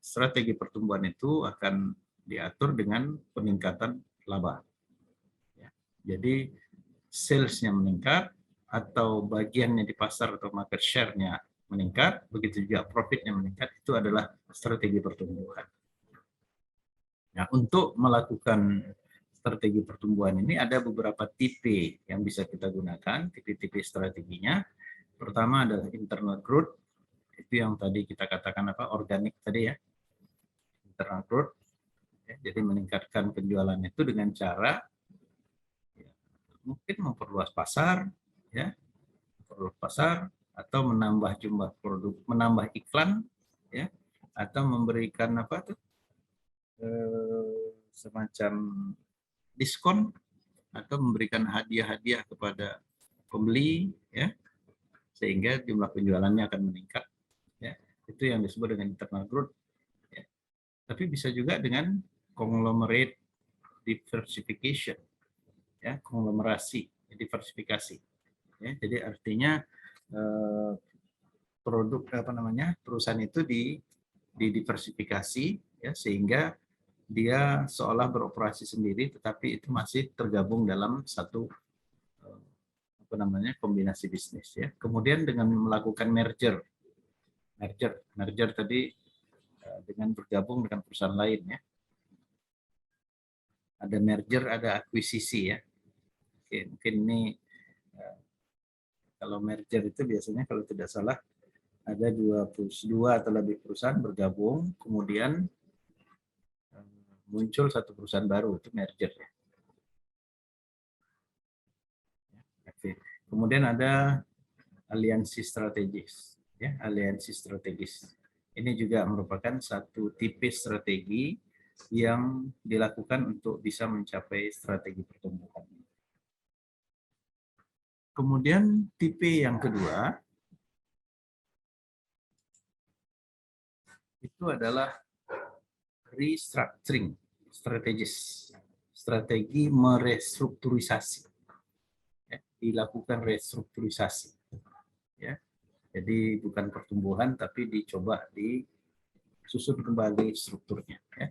strategi pertumbuhan itu akan diatur dengan peningkatan laba. Ya. Jadi sales-nya meningkat atau bagiannya di pasar atau market share-nya meningkat, begitu juga profitnya meningkat, itu adalah strategi pertumbuhan. Nah, untuk melakukan strategi pertumbuhan ini ada beberapa tipe yang bisa kita gunakan, tipe-tipe strateginya. Pertama adalah internal growth, itu yang tadi kita katakan apa, organik tadi ya, internal growth. Ya, jadi meningkatkan penjualan itu dengan cara ya, mungkin memperluas pasar, ya, memperluas pasar, atau menambah jumlah produk, menambah iklan, ya, atau memberikan apa tuh semacam diskon atau memberikan hadiah-hadiah kepada pembeli, ya, sehingga jumlah penjualannya akan meningkat. Ya, itu yang disebut dengan internal growth. Ya. Tapi bisa juga dengan conglomerate diversification, ya, konglomerasi, diversifikasi. Ya, jadi artinya produk apa namanya perusahaan itu didiversifikasi, ya, sehingga dia seolah beroperasi sendiri, tetapi itu masih tergabung dalam satu apa namanya kombinasi bisnis, ya. Kemudian dengan melakukan merger tadi dengan bergabung dengan perusahaan lain, ya. Ada merger, ada akuisisi, ya. Oke, mungkin ini kalau merger itu biasanya kalau tidak salah ada dua atau lebih perusahaan bergabung, kemudian muncul satu perusahaan baru, itu merger, ya. Oke. Kemudian ada aliansi strategis, ya, aliansi strategis. Ini juga merupakan satu tipe strategi yang dilakukan untuk bisa mencapai strategi pertumbuhan. Kemudian tipe yang kedua itu adalah restructuring strategis, strategi merestrukturisasi, ya, dilakukan restrukturisasi, ya. Jadi bukan pertumbuhan tapi dicoba disusun kembali strukturnya, ya.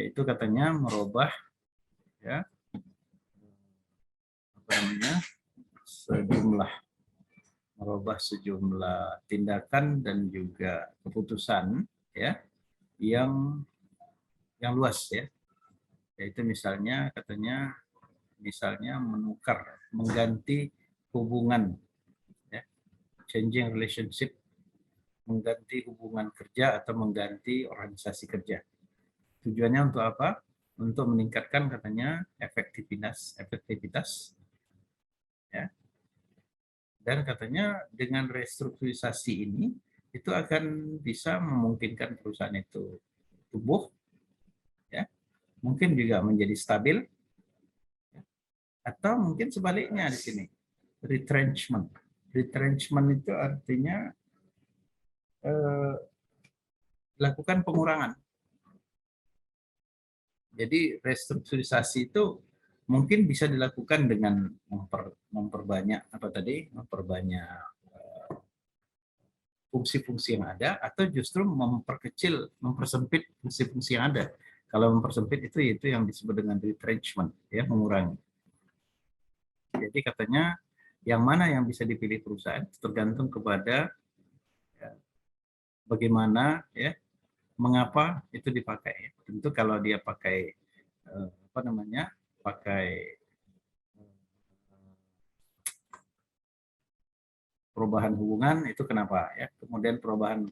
Yaitu katanya merubah, ya, apa namanya sejumlah tindakan dan juga keputusan, ya, yang luas, ya. Yaitu misalnya katanya mengganti hubungan, ya, changing relationship, mengganti hubungan kerja atau mengganti organisasi kerja. Tujuannya untuk apa? Untuk meningkatkan katanya efektivitas, ya. Dan katanya dengan restrukturisasi ini itu akan bisa memungkinkan perusahaan itu tumbuh, ya, mungkin juga menjadi stabil, ya. Atau mungkin sebaliknya di sini retrenchment. Retrenchment itu artinya lakukan pengurangan. Jadi restrukturisasi itu mungkin bisa dilakukan dengan memperbanyak apa tadi, memperbanyak fungsi-fungsi yang ada, atau justru mempersempit fungsi-fungsi yang ada. Kalau mempersempit itu yang disebut dengan retrenchment, ya, mengurangi. Jadi katanya yang mana yang bisa dipilih perusahaan tergantung kepada ya, bagaimana, ya, mengapa itu dipakai. Tentu kalau dia pakai apa namanya, pakai perubahan hubungan itu kenapa, ya. Kemudian perubahan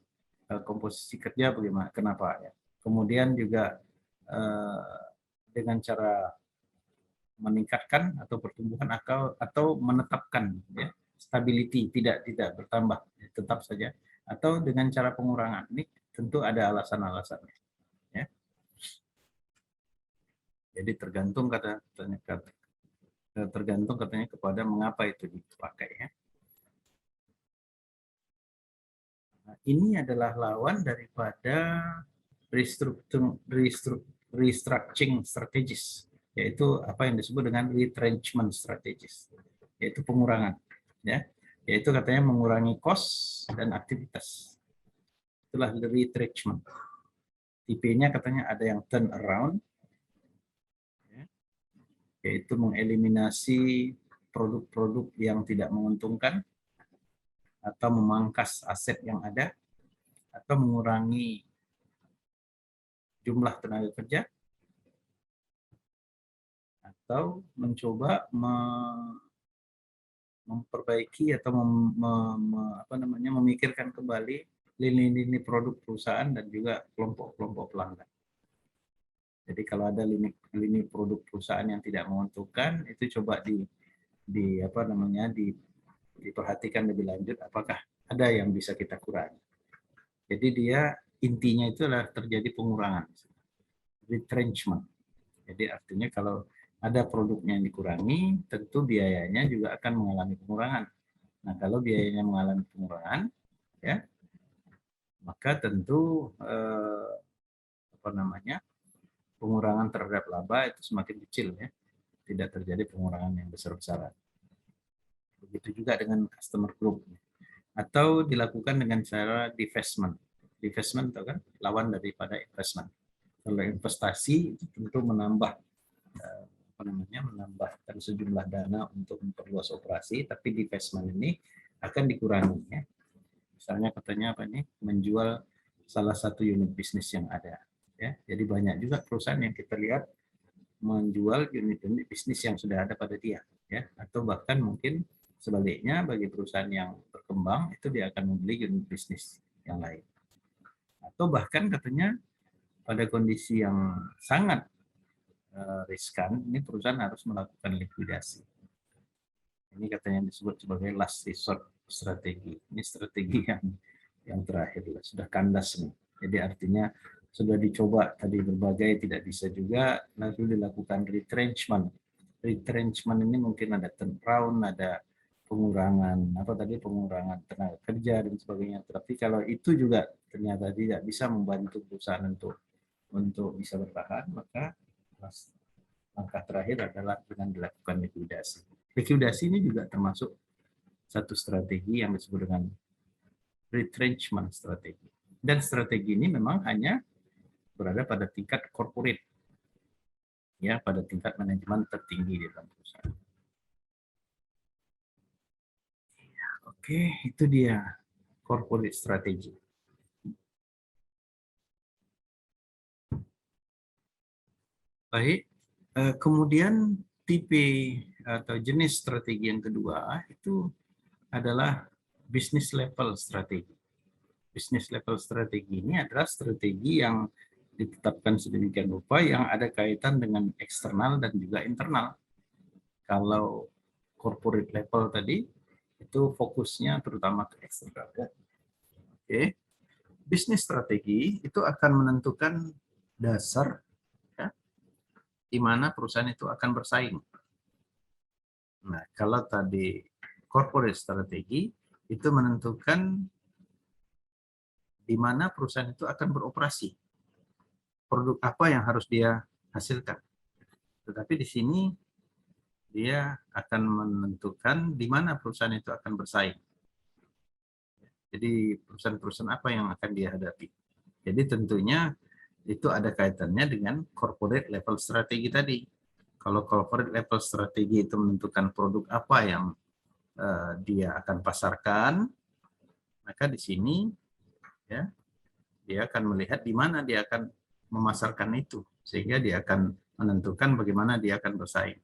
komposisi kerja bagaimana, kenapa, ya. Kemudian juga dengan cara meningkatkan atau pertumbuhan atau menetapkan, ya, stability, tidak bertambah, ya, tetap saja, atau dengan cara pengurangan. Ini tentu ada alasan-alasannya, ya. Jadi tergantung katanya kepada mengapa itu dipakai, ya. Nah, ini adalah lawan daripada restructuring strategis, yaitu apa yang disebut dengan retrenchment strategis, yaitu pengurangan, ya, yaitu katanya mengurangi cost dan aktivitas. Itulah retrenchment. Tipenya katanya ada yang turn around, ya, yaitu mengeliminasi produk-produk yang tidak menguntungkan, atau memangkas aset yang ada, atau mengurangi jumlah tenaga kerja, atau mencoba memperbaiki atau memikirkan kembali lini-lini produk perusahaan dan juga kelompok-kelompok pelanggan. Jadi kalau ada lini produk perusahaan yang tidak menguntungkan, itu coba diperhatikan lebih lanjut apakah ada yang bisa kita kurangi. Jadi dia intinya itu adalah terjadi pengurangan, retrenchment. Jadi artinya kalau ada produknya yang dikurangi, tentu biayanya juga akan mengalami pengurangan. Nah, kalau biayanya mengalami pengurangan, ya, maka tentu pengurangan terhadap laba itu semakin kecil, ya, tidak terjadi pengurangan yang besar-besaran. Begitu juga dengan customer group, atau dilakukan dengan cara divestment. Divestment itu kan lawan daripada investment. Kalau investasi itu tentu menambahkan sejumlah dana untuk memperluas operasi, tapi divestment ini akan dikurangi, ya. Misalnya katanya menjual salah satu unit bisnis yang ada, ya. Jadi banyak juga perusahaan yang kita lihat menjual unit-unit bisnis yang sudah ada pada dia, ya. Atau bahkan mungkin sebaliknya, bagi perusahaan yang berkembang itu dia akan membeli unit bisnis yang lain. Atau bahkan katanya pada kondisi yang sangat riskan, ini perusahaan harus melakukan likuidasi. Ini katanya disebut sebagai last resort strategi. Ini strategi yang terakhir, sudah kandas nih. Jadi artinya sudah dicoba tadi berbagai, tidak bisa juga, lalu dilakukan retrenchment. Retrenchment ini mungkin ada turnaround, ada pengurangan pengurangan tenaga kerja dan sebagainya. Tapi kalau itu juga ternyata tidak bisa membantu perusahaan untuk bisa bertahan, maka langkah terakhir adalah dengan dilakukan likuidasi. Likuidasi ini juga termasuk satu strategi yang disebut dengan retrenchment strategi. Dan strategi ini memang hanya berada pada tingkat corporate, ya, pada tingkat manajemen tertinggi di dalam perusahaan. Oke, itu dia corporate strategy. Baik, kemudian tipe atau jenis strategi yang kedua itu adalah business level strategi. Business level strategi ini adalah strategi yang ditetapkan sedemikian rupa yang ada kaitan dengan eksternal dan juga internal. Kalau corporate level tadi itu fokusnya terutama ke eksternal. Oke. Bisnis strategi itu akan menentukan dasar, ya, di mana perusahaan itu akan bersaing. Nah, kalau tadi corporate strategi itu menentukan di mana perusahaan itu akan beroperasi, produk apa yang harus dia hasilkan. Tetapi di sini dia akan menentukan di mana perusahaan itu akan bersaing. Jadi perusahaan-perusahaan apa yang akan dia hadapi. Jadi tentunya itu ada kaitannya dengan corporate level strategi tadi. Kalau corporate level strategi itu menentukan produk apa yang dia akan pasarkan, maka di sini, ya, dia akan melihat di mana dia akan memasarkan itu, sehingga dia akan menentukan bagaimana dia akan bersaing.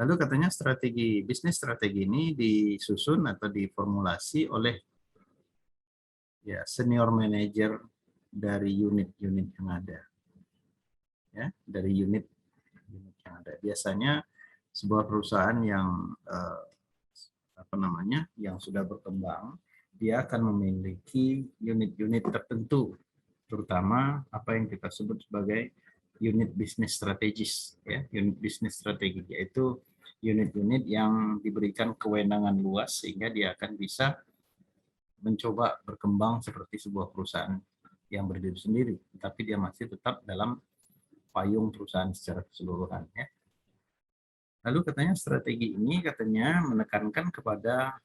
Lalu katanya bisnis strategi ini disusun atau diformulasi oleh, ya, senior manager dari unit-unit yang ada, ya, dari unit yang ada. Biasanya sebuah perusahaan yang yang sudah berkembang, dia akan memiliki unit-unit tertentu, terutama apa yang kita sebut sebagai unit bisnis strategis, ya, unit bisnis strategi, yaitu unit-unit yang diberikan kewenangan luas sehingga dia akan bisa mencoba berkembang seperti sebuah perusahaan yang berdiri sendiri, tapi dia masih tetap dalam payung perusahaan secara keseluruhan, ya. Lalu katanya strategi ini menekankan kepada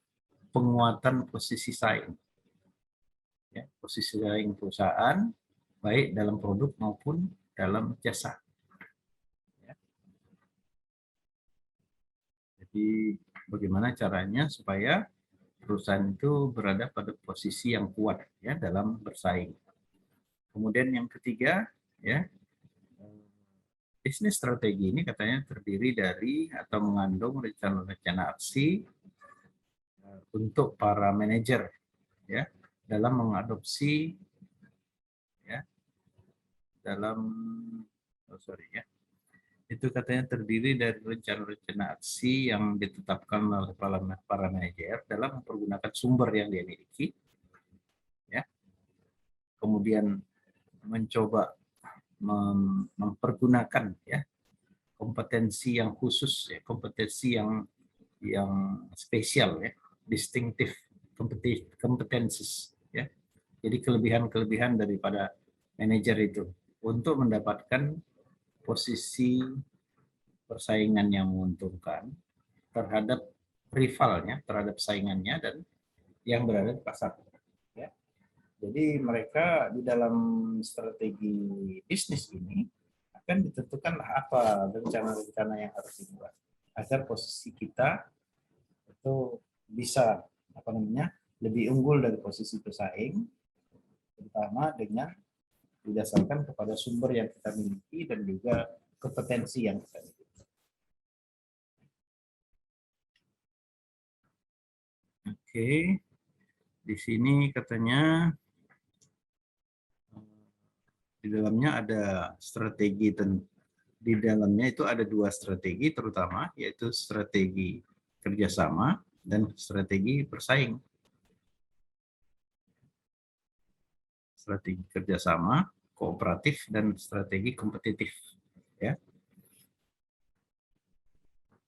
penguatan posisi saing, ya, posisi saing perusahaan baik dalam produk maupun dalam jasa. Ya. Jadi bagaimana caranya supaya perusahaan itu berada pada posisi yang kuat ya dalam bersaing. Kemudian yang ketiga ya, bisnis strategi ini katanya terdiri dari atau mengandung rencana-rencana aksi untuk para manajer ya dalam mengadopsi ya dalam ya itu katanya terdiri dari rencana-rencana aksi yang ditetapkan oleh para manajer dalam mempergunakan sumber yang dia miliki ya, kemudian mencoba mempergunakan ya kompetensi yang khusus ya, kompetensi yang spesial ya, distinctive competencies ya. Jadi kelebihan-kelebihan daripada manajer itu untuk mendapatkan posisi persaingan yang menguntungkan terhadap rivalnya, terhadap saingannya dan yang berada di pasar. Ya. Jadi mereka di dalam strategi bisnis ini akan ditentukanlah apa rencana-rencana yang harus dibuat agar posisi kita itu bisa lebih unggul dari posisi pesaing, terutama dengan didasarkan kepada sumber yang kita miliki dan juga kompetensi yang kita miliki. Oke, di sini katanya di dalamnya ada strategi di dalamnya itu ada dua strategi terutama, yaitu strategi kerjasama dan strategi bersaing. Strategi kerjasama, kooperatif, dan strategi kompetitif. Ya.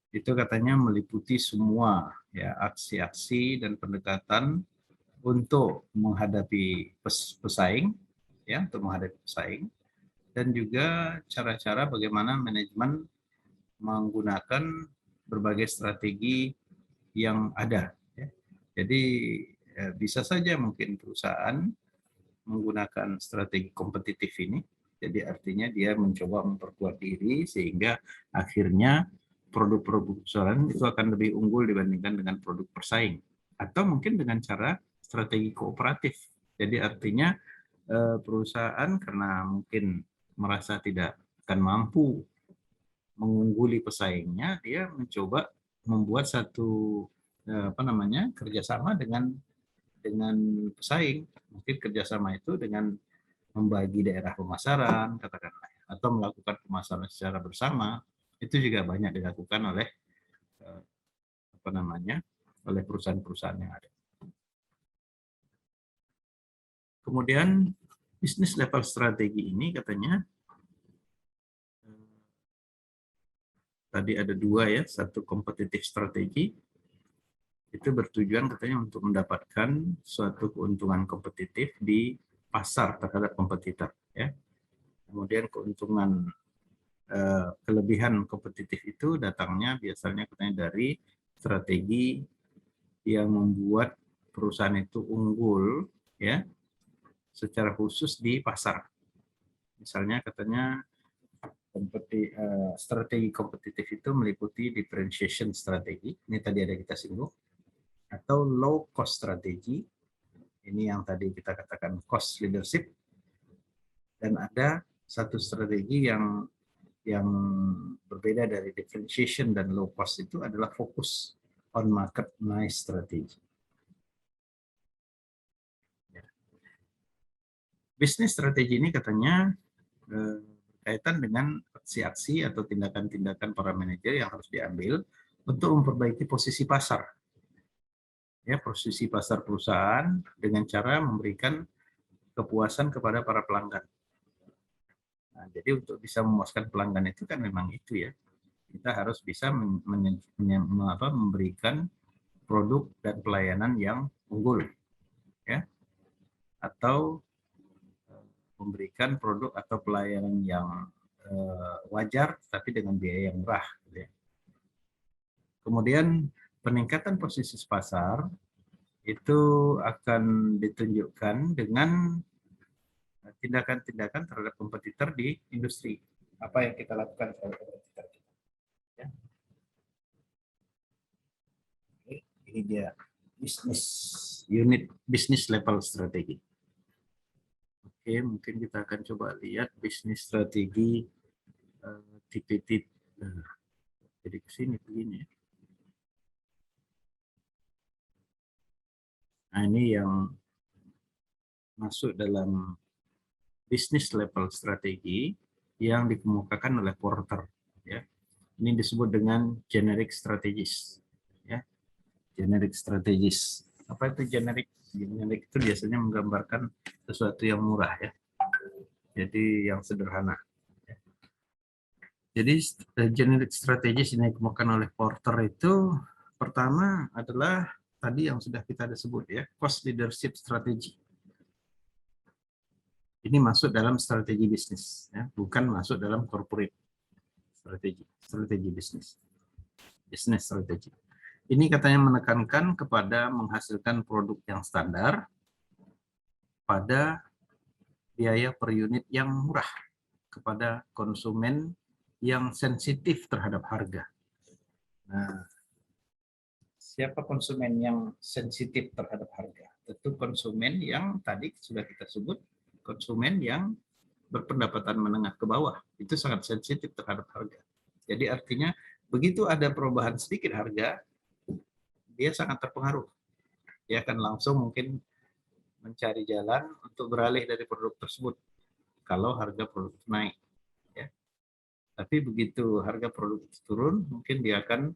Itu katanya meliputi semua ya aksi-aksi dan pendekatan untuk menghadapi pesaing, ya, untuk menghadapi pesaing, dan juga cara-cara bagaimana manajemen menggunakan berbagai strategi yang ada. Ya. Jadi bisa saja mungkin perusahaan menggunakan strategi kompetitif ini. Jadi artinya dia mencoba memperkuat diri sehingga akhirnya produk-produk perusahaan itu akan lebih unggul dibandingkan dengan produk persaing. Atau mungkin dengan cara strategi kooperatif. Jadi artinya perusahaan karena mungkin merasa tidak akan mampu mengungguli pesaingnya, dia mencoba membuat satu kerjasama dengan pesaing. Mungkin kerjasama itu dengan membagi daerah pemasaran, katakanlah, atau melakukan pemasaran secara bersama, itu juga banyak dilakukan oleh oleh perusahaan-perusahaan yang ada. Kemudian bisnis level strategi ini katanya tadi ada dua ya, satu kompetitif strategi itu bertujuan katanya untuk mendapatkan suatu keuntungan kompetitif di pasar terhadap kompetitor ya. Kemudian keuntungan kelebihan kompetitif itu datangnya biasanya katanya dari strategi yang membuat perusahaan itu unggul ya secara khusus di pasar. Misalnya katanya strategi kompetitif itu meliputi differentiation strategi, ini tadi ada kita singgung, atau low cost strategi, ini yang tadi kita katakan cost leadership, dan ada satu strategi yang berbeda dari differentiation dan low cost itu adalah fokus on market niche strategi. Bisnis strategi ini katanya berkaitan dengan aksi-aksi atau tindakan-tindakan para manajer yang harus diambil untuk memperbaiki posisi pasar. Ya, posisi pasar perusahaan dengan cara memberikan kepuasan kepada para pelanggan. Nah, jadi untuk bisa memuaskan pelanggan itu kan memang itu ya. Kita harus bisa memberikan produk dan pelayanan yang unggul. Ya. Atau memberikan produk atau pelayanan yang wajar tapi dengan biaya yang murah. Kemudian peningkatan posisi pasar itu akan ditunjukkan dengan tindakan-tindakan terhadap kompetitor di industri. Apa yang kita lakukan terhadap kompetitor kita. Ya. Oke, ini dia bisnis level strategi. Oke, mungkin kita akan coba lihat bisnis strategi tipe-tipe. Jadi ke sini begini. Nah, ini yang masuk dalam bisnis level strategi yang dikemukakan oleh Porter. Ya, ini disebut dengan generic strategis. Ya, generic strategis. Apa itu generic? Generic itu biasanya menggambarkan sesuatu yang murah, ya. Jadi yang sederhana. Jadi generic strategis ini dikemukakan oleh Porter itu pertama adalah tadi yang sudah kita sebut, ya, cost leadership strategy. Ini masuk dalam strategi bisnis, ya, bukan masuk dalam corporate strategi bisnis, business strategi. Ini katanya menekankan kepada menghasilkan produk yang standar pada biaya per unit yang murah kepada konsumen yang sensitif terhadap harga. Nah, siapa konsumen yang sensitif terhadap harga? Tentu konsumen yang tadi sudah kita sebut, konsumen yang berpendapatan menengah ke bawah. Itu sangat sensitif terhadap harga. Jadi artinya begitu ada perubahan sedikit harga, dia sangat terpengaruh. Dia akan langsung mungkin mencari jalan untuk beralih dari produk tersebut kalau harga produk naik. Ya. Tapi begitu harga produk turun, mungkin dia akan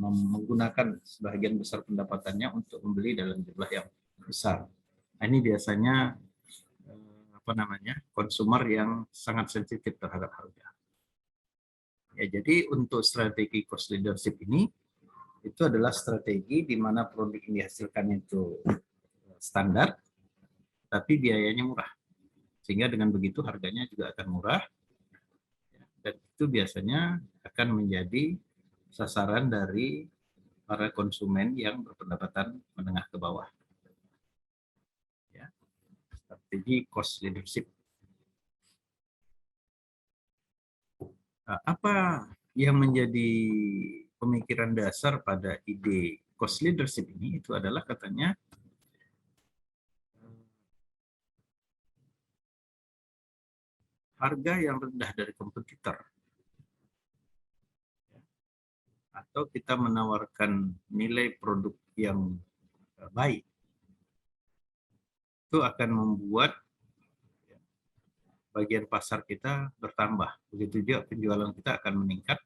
menggunakan sebagian besar pendapatannya untuk membeli dalam jumlah yang besar. Nah, ini biasanya konsumer yang sangat sensitif terhadap harga. Ya, jadi untuk strategi cost leadership ini itu adalah strategi di mana produk yang dihasilkan itu standar, tapi biayanya murah. Sehingga dengan begitu harganya juga akan murah, dan itu biasanya akan menjadi sasaran dari para konsumen yang berpendapatan menengah ke bawah. Ya, strategi cost leadership. Nah, apa yang menjadi pemikiran dasar pada ide cost leadership ini? Itu adalah katanya harga yang rendah dari kompetitor, atau kita menawarkan nilai produk yang baik, itu akan membuat bagian pasar kita bertambah. Begitu juga penjualan kita akan meningkat,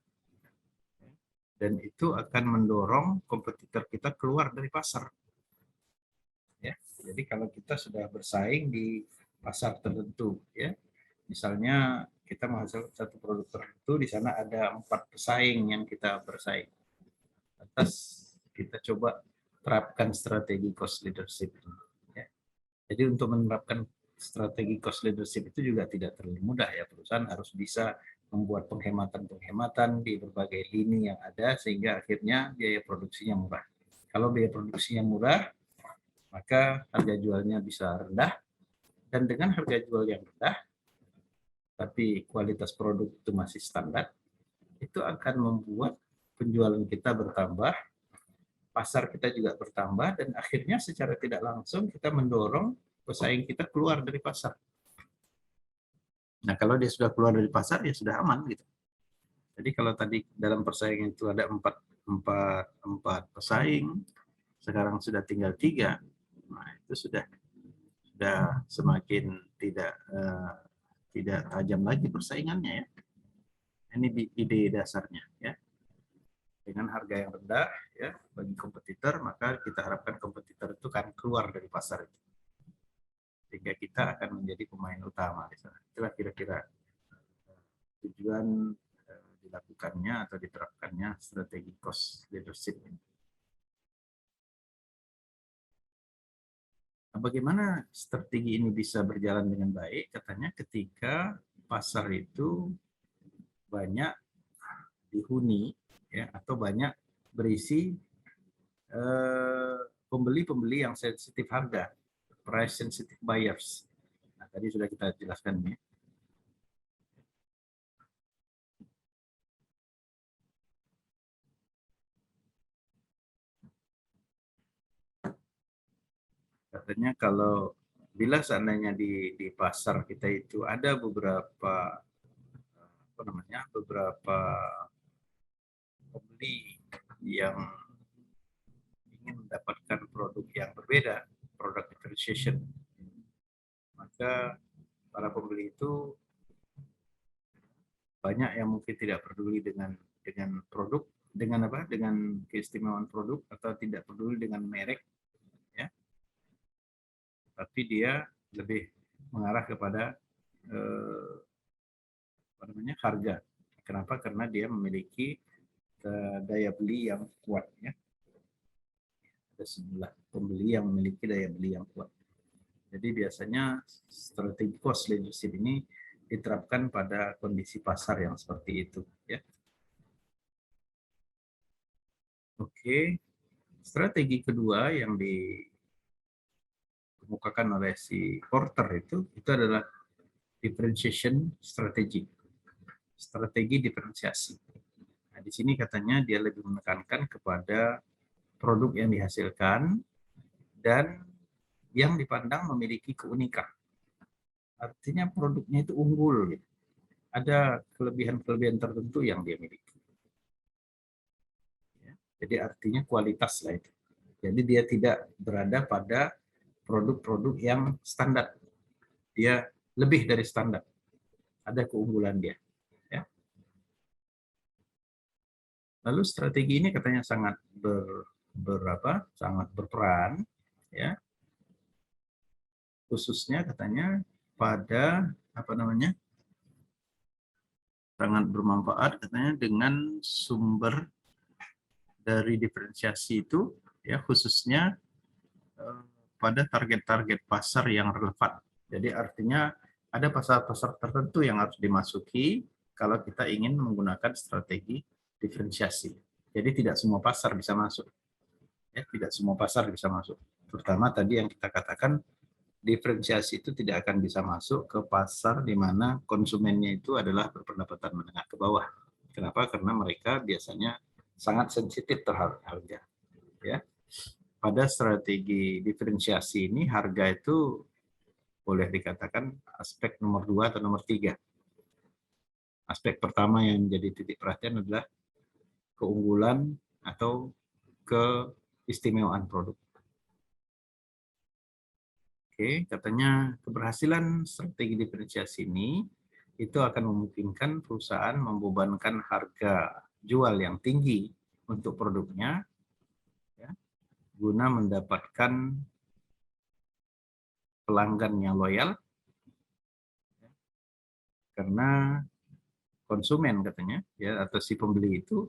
dan itu akan mendorong kompetitor kita keluar dari pasar. Ya, jadi kalau kita sudah bersaing di pasar tertentu, ya, misalnya kita menghasilkan satu produk tertentu, di sana ada 4 pesaing yang kita bersaing. Atas kita coba terapkan strategi cost leadership. Ya. Jadi untuk menerapkan strategi cost leadership itu juga tidak terlalu mudah, ya. Perusahaan harus bisa membuat penghematan-penghematan di berbagai lini yang ada sehingga akhirnya biaya produksinya murah. Kalau biaya produksinya murah, maka harga jualnya bisa rendah, dan dengan harga jual yang rendah tapi kualitas produk itu masih standar, itu akan membuat penjualan kita bertambah, pasar kita juga bertambah, dan akhirnya secara tidak langsung kita mendorong pesaing kita keluar dari pasar. Nah, kalau dia sudah keluar dari pasar, ya sudah aman gitu. Jadi kalau tadi dalam persaingan itu ada empat pesaing, sekarang sudah tinggal 3, nah itu sudah semakin tidak tajam lagi persaingannya, ya. Ini ide dasarnya, ya. Dengan harga yang rendah, ya, bagi kompetitor, maka kita harapkan kompetitor itu kan keluar dari pasar itu, sehingga kita akan menjadi pemain utama di sana. Itulah kira-kira tujuan dilakukannya atau diterapkannya strategi cost leadership ini. Nah, bagaimana strategi ini bisa berjalan dengan baik? Katanya ketika pasar itu banyak dihuni, ya, atau banyak berisi pembeli-pembeli yang sensitif harga, price sensitive buyers. Nah, tadi sudah kita jelaskan ini. katanya kalau bila seandainya di pasar kita itu ada beberapa apa namanya beberapa pembeli yang ingin mendapatkan produk yang berbeda, produk differentiation, maka para pembeli itu banyak yang mungkin tidak peduli dengan produk, dengan apa, dengan keistimewaan produk, atau tidak peduli dengan merek, ya, tapi dia lebih mengarah kepada apa namanya harga. Kenapa? Karena dia memiliki daya beli yang kuat, ya. Ada sejumlah pembeli yang memiliki daya beli yang kuat. Jadi biasanya strategi cost leadership ini diterapkan pada kondisi pasar yang seperti itu, ya. Oke, strategi kedua yang dikemukakan oleh si Porter itu adalah differentiation strategy, strategi diferensiasi. Nah, di sini katanya dia lebih menekankan kepada produk yang dihasilkan dan yang dipandang memiliki keunikan. Artinya produknya itu unggul, gitu. Ada kelebihan-kelebihan tertentu yang dia miliki. Jadi artinya kualitas lah itu. Jadi dia tidak berada pada produk-produk yang standar. Dia lebih dari standar. Ada keunggulan dia. Ya. Lalu strategi ini katanya sangat sangat berperan, ya, khususnya katanya pada apa namanya sangat bermanfaat katanya dengan sumber dari diferensiasi itu, ya, khususnya pada target-target pasar yang relevan. Jadi artinya ada pasar-pasar tertentu yang harus dimasuki kalau kita ingin menggunakan strategi diferensiasi. Jadi tidak semua pasar bisa masuk. Ya, tidak semua pasar bisa masuk. Terutama tadi yang kita katakan diferensiasi itu tidak akan bisa masuk ke pasar di mana konsumennya itu adalah berpendapatan menengah ke bawah. Kenapa? Karena mereka biasanya sangat sensitif terhadap harga. Ya. Pada strategi diferensiasi ini harga itu boleh dikatakan aspek nomor 2 atau nomor 3. Aspek pertama yang menjadi titik perhatian adalah keunggulan atau keistimewaan produk. Oke, katanya keberhasilan strategi diferensiasi ini itu akan memungkinkan perusahaan membebankan harga jual yang tinggi untuk produknya, ya, guna mendapatkan pelanggan yang loyal, ya, karena konsumen katanya, ya, atau si pembeli itu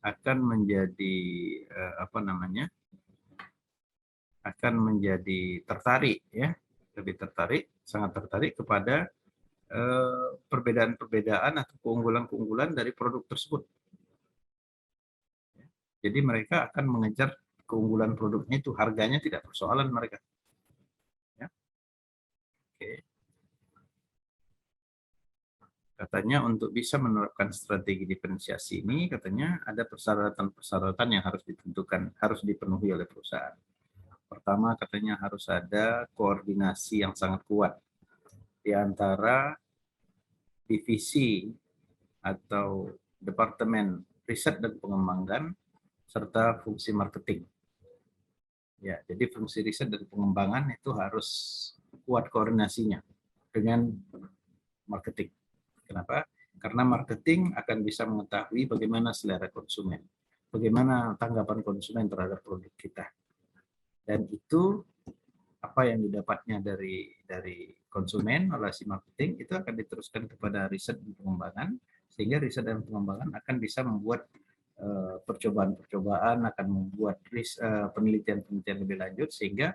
akan menjadi apa namanya akan menjadi tertarik, ya, lebih tertarik, sangat tertarik kepada perbedaan-perbedaan atau keunggulan-keunggulan dari produk tersebut. Jadi mereka akan mengejar keunggulan produknya itu, harganya tidak persoalan mereka. Ya. Oke. Katanya untuk bisa menerapkan strategi diferensiasi ini, katanya ada persyaratan-persyaratan yang harus ditentukan, harus dipenuhi oleh perusahaan. Pertama, katanya harus ada koordinasi yang sangat kuat di antara divisi atau departemen riset dan pengembangan serta fungsi marketing. Ya, jadi fungsi riset dan pengembangan itu harus kuat koordinasinya dengan marketing. Kenapa? Karena marketing akan bisa mengetahui bagaimana selera konsumen, bagaimana tanggapan konsumen terhadap produk kita. Dan itu apa yang didapatnya dari konsumen oleh si marketing itu akan diteruskan kepada riset dan pengembangan, sehingga riset dan pengembangan akan bisa membuat percobaan-percobaan, akan membuat penelitian-penelitian lebih lanjut, sehingga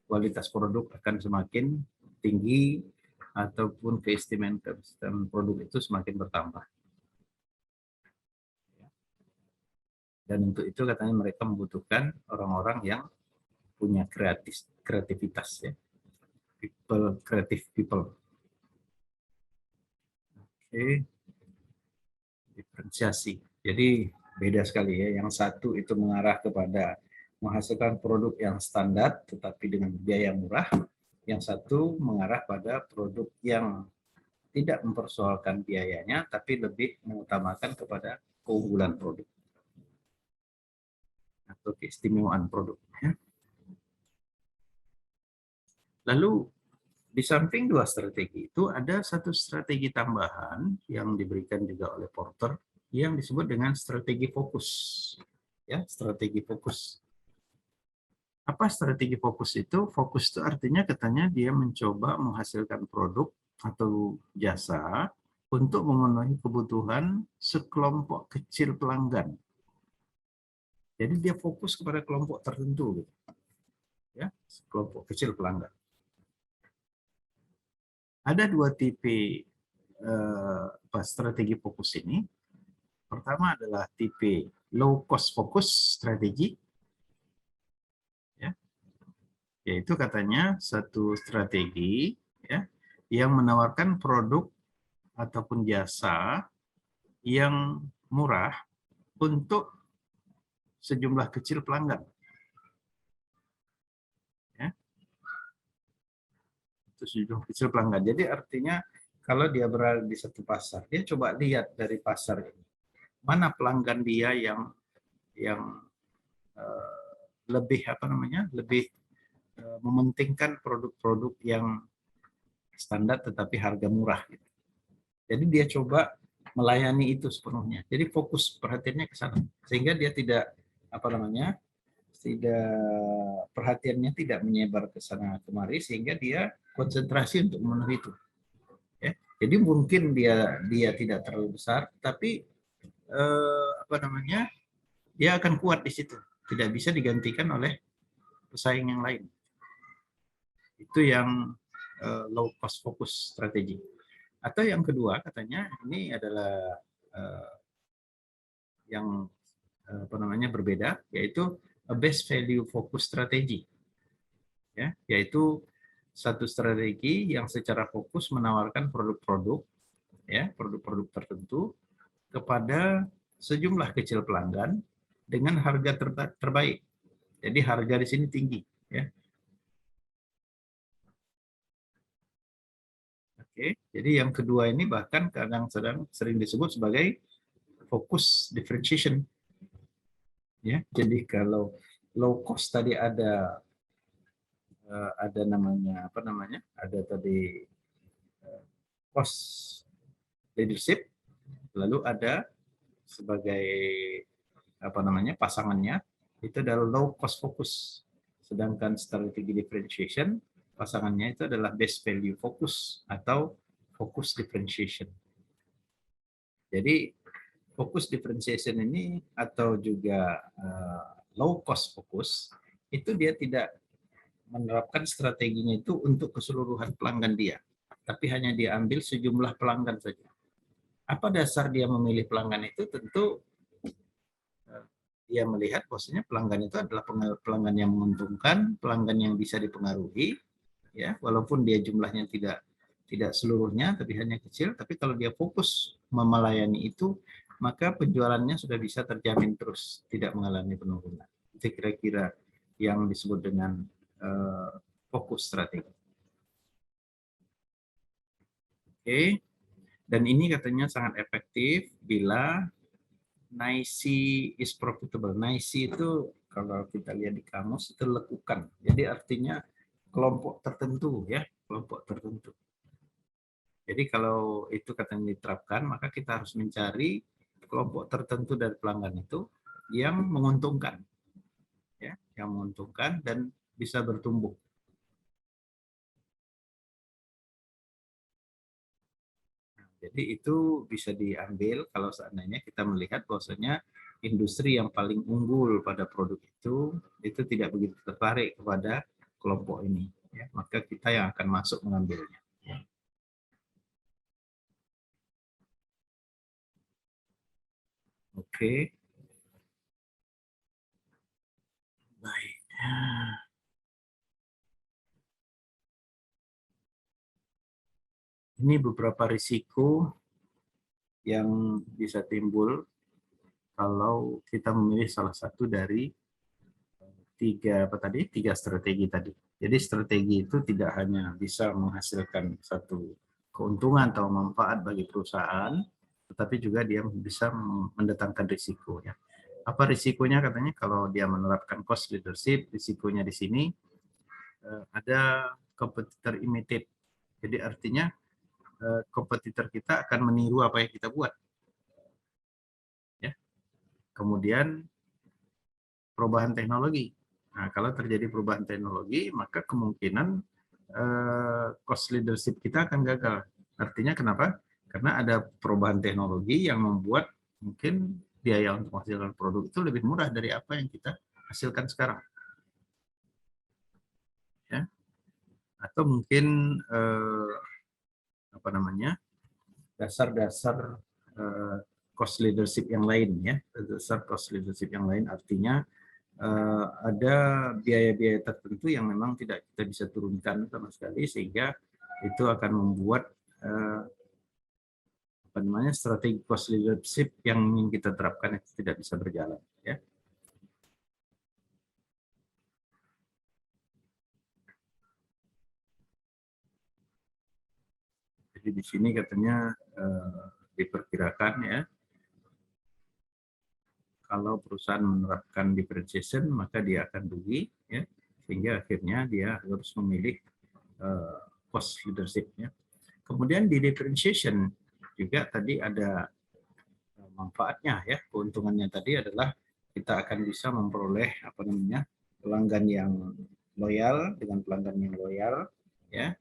kualitas produk akan semakin tinggi ataupun keistimewaan produk itu semakin bertambah. Dan untuk itu katanya mereka membutuhkan orang-orang yang punya kreativitas, ya, creative people. Oke, diferensiasi. Jadi beda sekali, ya. Yang satu itu mengarah kepada menghasilkan produk yang standar tetapi dengan biaya murah, yang satu mengarah pada produk yang tidak mempersoalkan biayanya tapi lebih mengutamakan kepada keunggulan produk atau keistimewaan produk. Lalu di samping dua strategi itu ada satu strategi tambahan yang diberikan juga oleh Porter yang disebut dengan strategi fokus. Ya, strategi fokus. Apa strategi fokus itu? Fokus itu artinya katanya dia mencoba menghasilkan produk atau jasa untuk memenuhi kebutuhan sekelompok kecil pelanggan. Jadi dia fokus kepada kelompok tertentu, gitu. Ya, kelompok kecil pelanggan. Ada dua tipe strategi fokus ini. Pertama adalah tipe low cost focus strategi, ya, yaitu katanya satu strategi ya yang menawarkan produk ataupun jasa yang murah untuk sejumlah kecil pelanggan. Ya, itu sejumlah kecil pelanggan. Jadi artinya kalau dia berada di satu pasar, dia coba lihat dari pasar ini mana pelanggan dia yang lebih lebih mementingkan produk-produk yang standar tetapi harga murah. Gitu. Jadi dia coba melayani itu sepenuhnya. Jadi fokus perhatiannya ke sana, sehingga dia tidak perhatiannya tidak menyebar ke sana kemari, sehingga dia konsentrasi untuk memenuhi itu. Ya. Jadi mungkin dia tidak terlalu besar, tapi dia akan kuat di situ, tidak bisa digantikan oleh pesaing yang lain. Itu yang low cost focus strategi. Atau yang kedua katanya ini adalah yang berbeda, yaitu a best value focus strategi. Ya, yaitu satu strategi yang secara fokus menawarkan produk-produk produk-produk tertentu kepada sejumlah kecil pelanggan dengan harga terbaik. Jadi harga di sini tinggi, ya. Oke, jadi yang kedua ini bahkan kadang sering disebut sebagai focus differentiation. Ya, jadi kalau low cost tadi ada ada tadi cost leadership, lalu ada sebagai pasangannya itu adalah low cost focus. Sedangkan strategi differentiation pasangannya itu adalah best value focus atau focus differentiation. Jadi focus differentiation ini atau juga low cost focus itu dia tidak menerapkan strateginya itu untuk keseluruhan pelanggan dia, tapi hanya diambil sejumlah pelanggan saja. Apa dasar dia memilih pelanggan itu? Tentu dia melihat bahwasanya pelanggan itu adalah pelanggan yang menguntungkan, pelanggan yang bisa dipengaruhi, ya, walaupun dia jumlahnya tidak seluruhnya, tapi hanya kecil. Tapi kalau dia fokus melayani itu, maka penjualannya sudah bisa terjamin terus, tidak mengalami penurunan. Itu kira-kira yang disebut dengan fokus strategi. Oke, dan ini katanya sangat efektif bila NICE is profitable. NICE itu kalau kita lihat di kamus itu lekukan. Jadi artinya kelompok tertentu, ya, kelompok tertentu. Jadi kalau itu katanya diterapkan, maka kita harus mencari kelompok tertentu dari pelanggan itu yang menguntungkan, ya, yang menguntungkan dan bisa bertumbuh. Jadi itu bisa diambil kalau seandainya kita melihat bahwasanya industri yang paling unggul pada produk itu tidak begitu tertarik kepada kelompok ini, ya, maka kita yang akan masuk mengambilnya. Ya. Oke, baik. Ini beberapa risiko yang bisa timbul kalau kita memilih salah satu dari tiga strategi tadi. Jadi strategi itu tidak hanya bisa menghasilkan satu keuntungan atau manfaat bagi perusahaan, tetapi juga dia bisa mendatangkan risiko ya. Apa risikonya katanya kalau dia menerapkan cost leadership, risikonya di sini ada kompetitor imitate. Jadi artinya kompetitor kita akan meniru apa yang kita buat. Ya. Kemudian perubahan teknologi. Nah, kalau terjadi perubahan teknologi, maka kemungkinan cost leadership kita akan gagal. Artinya kenapa? Karena ada perubahan teknologi yang membuat mungkin biaya untuk menghasilkan produk itu lebih murah dari apa yang kita hasilkan sekarang. Ya. Atau mungkin apa namanya, dasar-dasar cost leadership yang lain ya, dasar cost leadership yang lain artinya ada biaya-biaya tertentu yang memang tidak kita bisa turunkan sama sekali sehingga itu akan membuat apa namanya, strategi cost leadership yang ingin kita terapkan itu tidak bisa berjalan ya. Jadi di sini katanya diperkirakan ya, kalau perusahaan menerapkan differentiation maka dia akan rugi ya, sehingga akhirnya dia harus memilih cost leadership ya. Kemudian di differentiation juga tadi ada manfaatnya ya, keuntungannya tadi adalah kita akan bisa memperoleh apa namanya, pelanggan yang loyal. Dengan pelanggan yang loyal ya,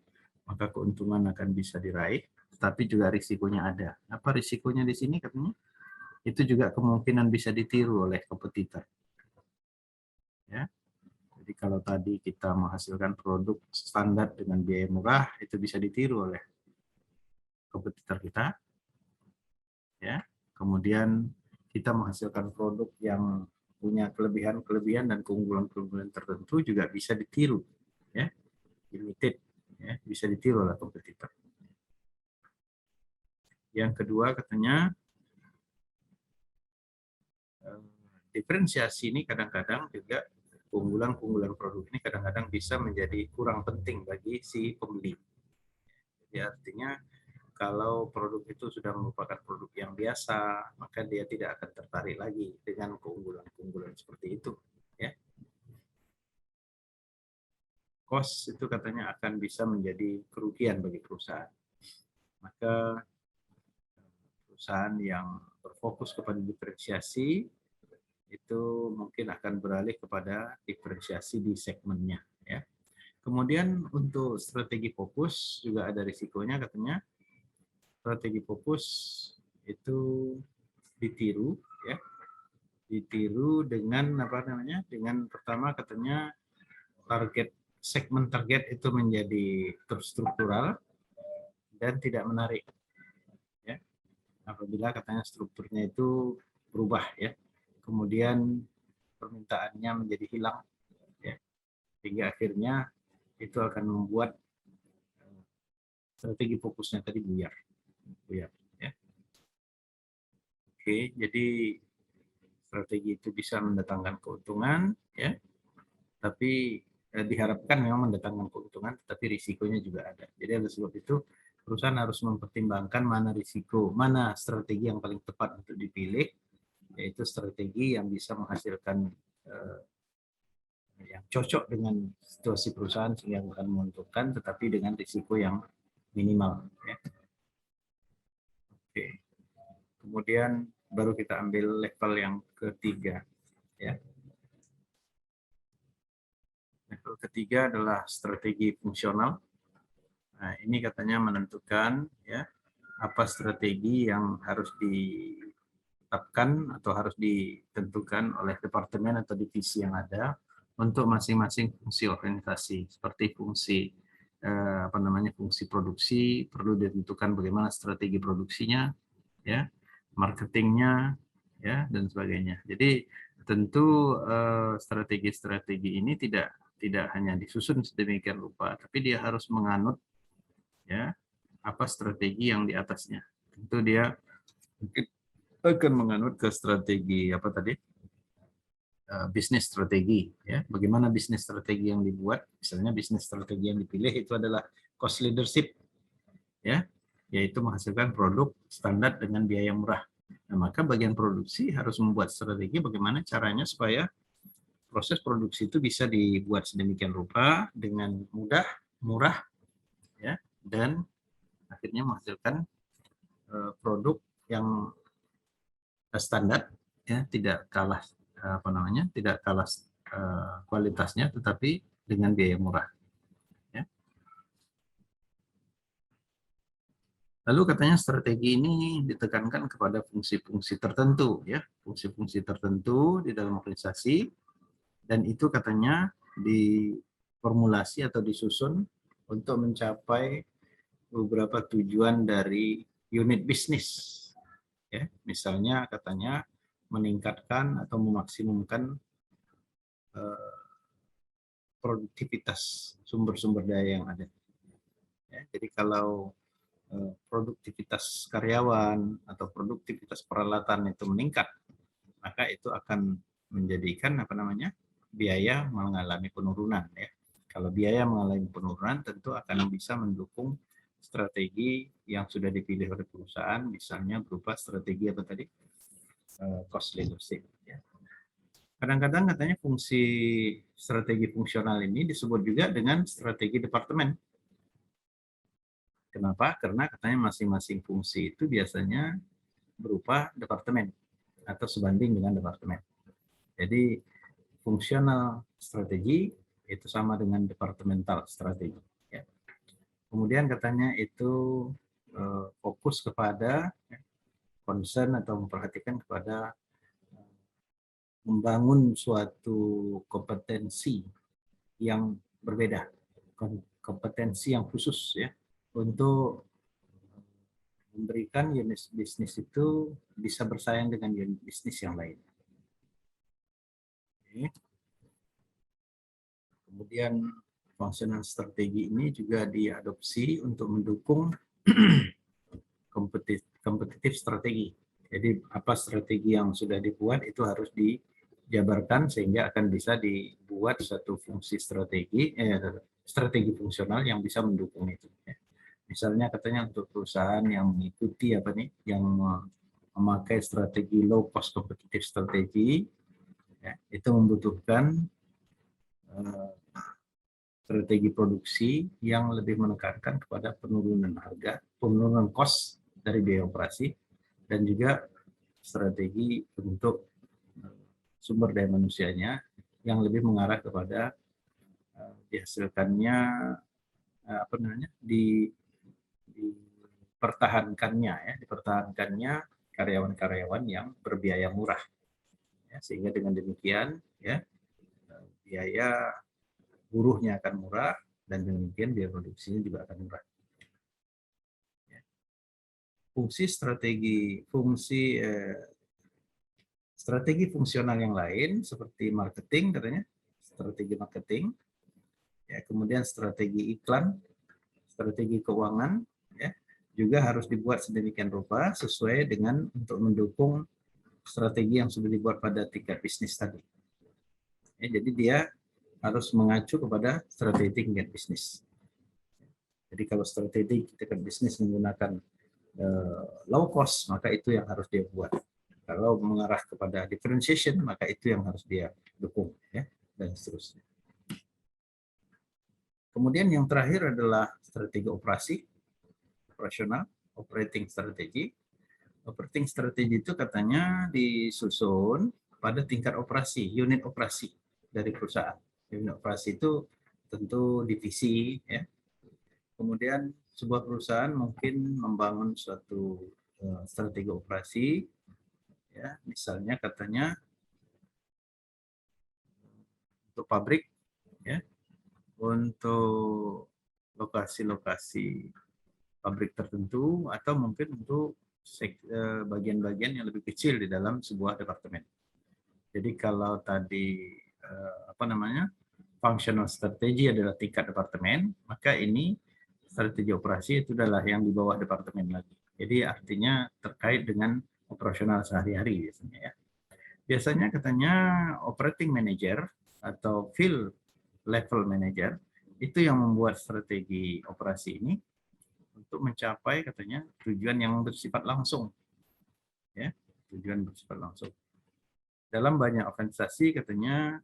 maka keuntungan akan bisa diraih, tetapi juga risikonya ada. Apa risikonya di sini katanya? Itu juga kemungkinan bisa ditiru oleh kompetitor. Ya. Jadi kalau tadi kita menghasilkan produk standar dengan biaya murah, itu bisa ditiru oleh kompetitor kita. Ya. Kemudian kita menghasilkan produk yang punya kelebihan-kelebihan dan keunggulan-keunggulan tertentu juga bisa ditiru. Ya. Limited. Ya. Bisa ditiru oleh kompetitor. Yang kedua katanya, diferensiasi ini kadang-kadang juga keunggulan-keunggulan produk ini kadang-kadang bisa menjadi kurang penting bagi si pembeli. Jadi artinya kalau produk itu sudah merupakan produk yang biasa, maka dia tidak akan tertarik lagi dengan keunggulan-keunggulan seperti itu. Ya. Cost itu katanya akan bisa menjadi kerugian bagi perusahaan. Maka perusahaan yang berfokus kepada diferensiasi itu mungkin akan beralih kepada diferensiasi di segmennya. Ya. Kemudian untuk strategi fokus juga ada risikonya katanya. Strategi fokus itu ditiru, ya, ditiru dengan apa namanya? Dengan pertama katanya segmen target itu menjadi terstruktural dan tidak menarik. Ya. Apabila katanya strukturnya itu berubah, ya, kemudian permintaannya menjadi hilang, ya, sehingga akhirnya itu akan membuat strategi fokusnya tadi buyar, ya. Oke, jadi strategi itu bisa mendatangkan keuntungan, ya, tapi diharapkan memang mendatangkan keuntungan, tetapi risikonya juga ada. Jadi oleh sebab itu perusahaan harus mempertimbangkan mana risiko, mana strategi yang paling tepat untuk dipilih, yaitu strategi yang bisa menghasilkan yang cocok dengan situasi perusahaan sehingga akan menguntungkan, tetapi dengan risiko yang minimal. Ya. Oke. Kemudian baru kita ambil level yang ketiga. Ya. Level ketiga adalah strategi fungsional. Nah, ini katanya menentukan ya apa strategi yang harus ditetapkan atau harus ditentukan oleh departemen atau divisi yang ada untuk masing-masing fungsi organisasi. Seperti fungsi apa namanya, fungsi produksi perlu ditentukan bagaimana strategi produksinya, ya, marketingnya, ya, dan sebagainya. Jadi tentu strategi-strategi ini tidak hanya disusun sedemikian rupa, tapi dia harus menganut ya apa strategi yang di atasnya. Tentu dia mungkin akan menganut ke strategi apa tadi, bisnis strategi, ya. Bagaimana bisnis strategi yang dibuat? Misalnya bisnis strategi yang dipilih itu adalah cost leadership, ya, yaitu menghasilkan produk standar dengan biaya murah. Nah, maka bagian produksi harus membuat strategi bagaimana caranya supaya proses produksi itu bisa dibuat sedemikian rupa dengan mudah, murah, ya, dan akhirnya menghasilkan produk yang standar, ya, tidak kalah tidak kalah kualitasnya, tetapi dengan biaya murah. Ya. Lalu katanya strategi ini ditekankan kepada fungsi-fungsi tertentu, ya, fungsi-fungsi tertentu di dalam organisasi, dan itu katanya diformulasi atau disusun untuk mencapai beberapa tujuan dari unit bisnis. Ya, misalnya katanya meningkatkan atau memaksimumkan produktivitas sumber-sumber daya yang ada. Ya, jadi kalau produktivitas karyawan atau produktivitas peralatan itu meningkat, maka itu akan menjadikan biaya mengalami penurunan. Ya, kalau biaya mengalami penurunan, tentu akan bisa mendukung strategi yang sudah dipilih oleh perusahaan, misalnya berupa strategi apa tadi, cost leadership. Ya. Kadang-kadang katanya fungsi strategi fungsional ini disebut juga dengan strategi departemen. Kenapa? Karena katanya masing-masing fungsi itu biasanya berupa departemen atau sebanding dengan departemen. Jadi fungsional strategi itu sama dengan departemental strategi. Ya. Kemudian katanya itu fokus kepada concern atau memperhatikan kepada membangun suatu kompetensi yang berbeda, kompetensi yang khusus, ya, untuk memberikan unit bisnis itu bisa bersaing dengan unit bisnis yang lain. Oke. Kemudian functional strategi ini juga diadopsi untuk mendukung kompetitif strategi. Jadi apa strategi yang sudah dibuat itu harus dijabarkan sehingga akan bisa dibuat satu fungsi strategi fungsional yang bisa mendukung itu. Misalnya katanya untuk perusahaan yang mengikuti yang memakai strategi low cost competitive strategi, ya, itu membutuhkan strategi produksi yang lebih menekankan kepada penurunan harga, penurunan cost dari biaya operasi, dan juga strategi untuk sumber daya manusianya yang lebih mengarah kepada dihasilkannya dipertahankannya karyawan-karyawan yang berbiaya murah, ya, sehingga dengan demikian, ya, biaya buruhnya akan murah dan demikian biaya produksinya juga akan murah. Strategi fungsional yang lain seperti marketing, katanya strategi marketing, ya, kemudian strategi iklan, strategi keuangan, ya, juga harus dibuat sedemikian rupa sesuai dengan untuk mendukung strategi yang sudah dibuat pada tingkat bisnis tadi. Ya, jadi dia harus mengacu kepada strategi tingkat bisnis. Jadi kalau strategi tingkat bisnis menggunakan low cost, maka itu yang harus dia buat. Kalau mengarah kepada differentiation, maka itu yang harus dia dukung, ya, dan seterusnya. Kemudian yang terakhir adalah strategi operasional, operating strategy. Operating strategy itu katanya disusun pada tingkat operasi, unit operasi dari perusahaan. Unit operasi itu tentu divisi, ya. Kemudian sebuah perusahaan mungkin membangun suatu strategi operasi, ya, misalnya katanya untuk pabrik, ya, untuk lokasi-lokasi pabrik tertentu, atau mungkin untuk bagian-bagian yang lebih kecil di dalam sebuah departemen. Jadi kalau tadi functional strategy adalah tingkat departemen, maka ini strategi operasi itu adalah yang di bawah departemen lagi. Jadi artinya terkait dengan operasional sehari-hari biasanya, ya. Biasanya katanya operating manager atau field level manager itu yang membuat strategi operasi ini untuk mencapai katanya tujuan yang bersifat langsung, ya, tujuan bersifat langsung. Dalam banyak organisasi katanya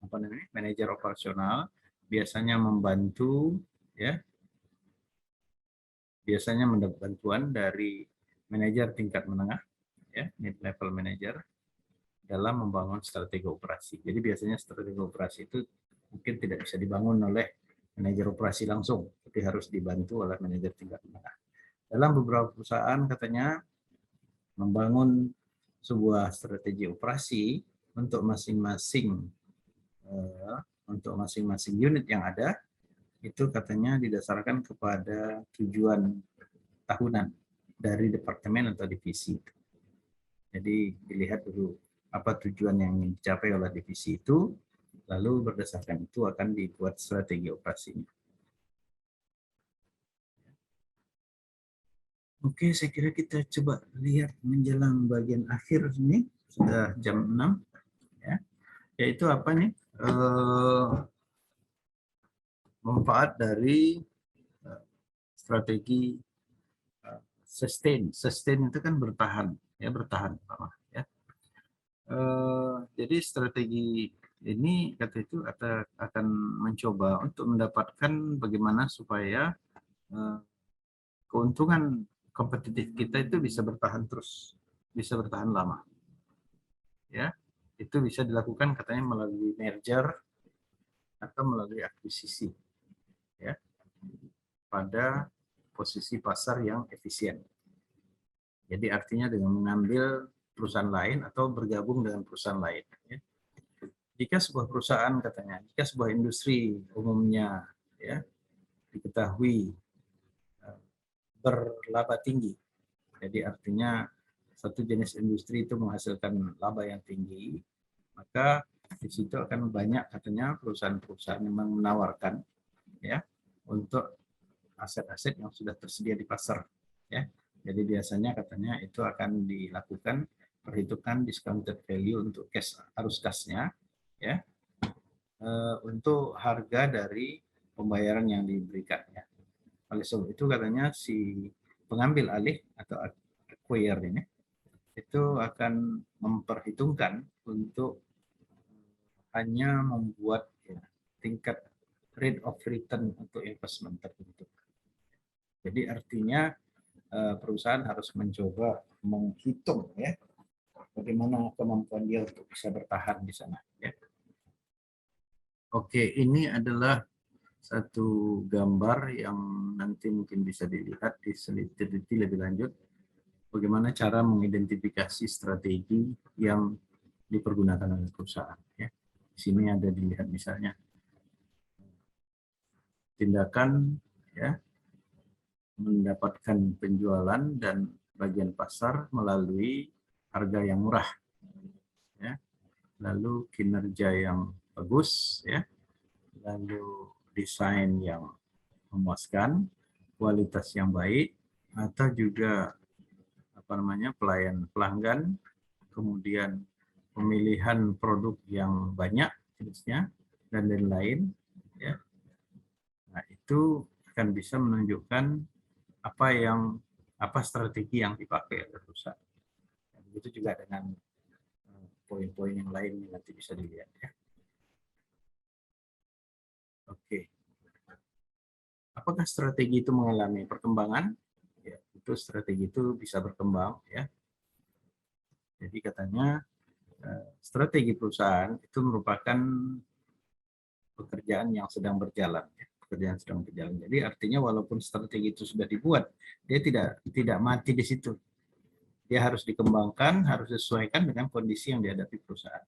apa namanya manajer operasional biasanya membantu, ya, biasanya mendapat bantuan dari manajer tingkat menengah, ya, mid level manager dalam membangun strategi operasi. Jadi biasanya strategi operasi itu mungkin tidak bisa dibangun oleh manajer operasi langsung, tapi harus dibantu oleh manajer tingkat menengah. Dalam beberapa perusahaan katanya membangun sebuah strategi operasi untuk masing-masing unit yang ada itu katanya didasarkan kepada tujuan tahunan dari departemen atau divisi. Jadi dilihat dulu apa tujuan yang ingin dicapai oleh divisi itu, lalu berdasarkan itu akan dibuat strategi operasinya. Oke, saya kira kita coba lihat menjelang bagian akhir ini, sudah jam 6, ya. Yaitu apa nih? Manfaat dari strategi sustain. Sustain itu kan bertahan, ya, bertahan lama, ya. Jadi strategi ini kata itu akan mencoba untuk mendapatkan bagaimana supaya keuntungan kompetitif kita itu bisa bertahan terus, bisa bertahan lama, ya. Itu bisa dilakukan katanya melalui merger atau melalui akuisisi, ya, pada posisi pasar yang efisien. Jadi artinya dengan mengambil perusahaan lain atau bergabung dengan perusahaan lain, ya. Jika sebuah perusahaan katanya, jika sebuah industri umumnya, ya, diketahui berlaba tinggi, jadi artinya satu jenis industri itu menghasilkan laba yang tinggi, maka di situ akan banyak katanya perusahaan-perusahaan yang menawarkan, ya, untuk aset-aset yang sudah tersedia di pasar, ya. Jadi biasanya katanya itu akan dilakukan perhitungan discounted value untuk cash, arus kasnya, ya, untuk harga dari pembayaran yang diberikannya. Oleh sebab itu katanya si pengambil alih atau acquire ini itu akan memperhitungkan untuk hanya membuat, ya, tingkat rate of return untuk investment tertentu. Jadi artinya perusahaan harus mencoba menghitung, ya, bagaimana kemampuan dia untuk bisa bertahan di sana, ya. Oke, ini adalah satu gambar yang nanti mungkin bisa dilihat diteliti lebih lanjut bagaimana cara mengidentifikasi strategi yang dipergunakan oleh perusahaan, ya. Di sini ada dilihat misalnya tindakan, ya, mendapatkan penjualan dan bagian pasar melalui harga yang murah, ya, lalu kinerja yang bagus, ya, lalu desain yang memuaskan, kualitas yang baik, atau juga apa namanya pelayan pelanggan, kemudian pemilihan produk yang banyak jenisnya dan lain-lain, ya. Nah, itu akan bisa menunjukkan apa strategi yang dipakai oleh perusahaan. Begitu juga dengan poin-poin yang lain yang nanti bisa dilihat, ya. Oke. Apakah strategi itu mengalami perkembangan? Ya, itu strategi itu bisa berkembang, ya. Jadi katanya strategi perusahaan itu merupakan pekerjaan yang sedang berjalan, ya. Pekerjaan sedang berjalan. Jadi artinya walaupun strategi itu sudah dibuat, dia tidak mati di situ. Dia harus dikembangkan, harus disesuaikan dengan kondisi yang dihadapi perusahaan.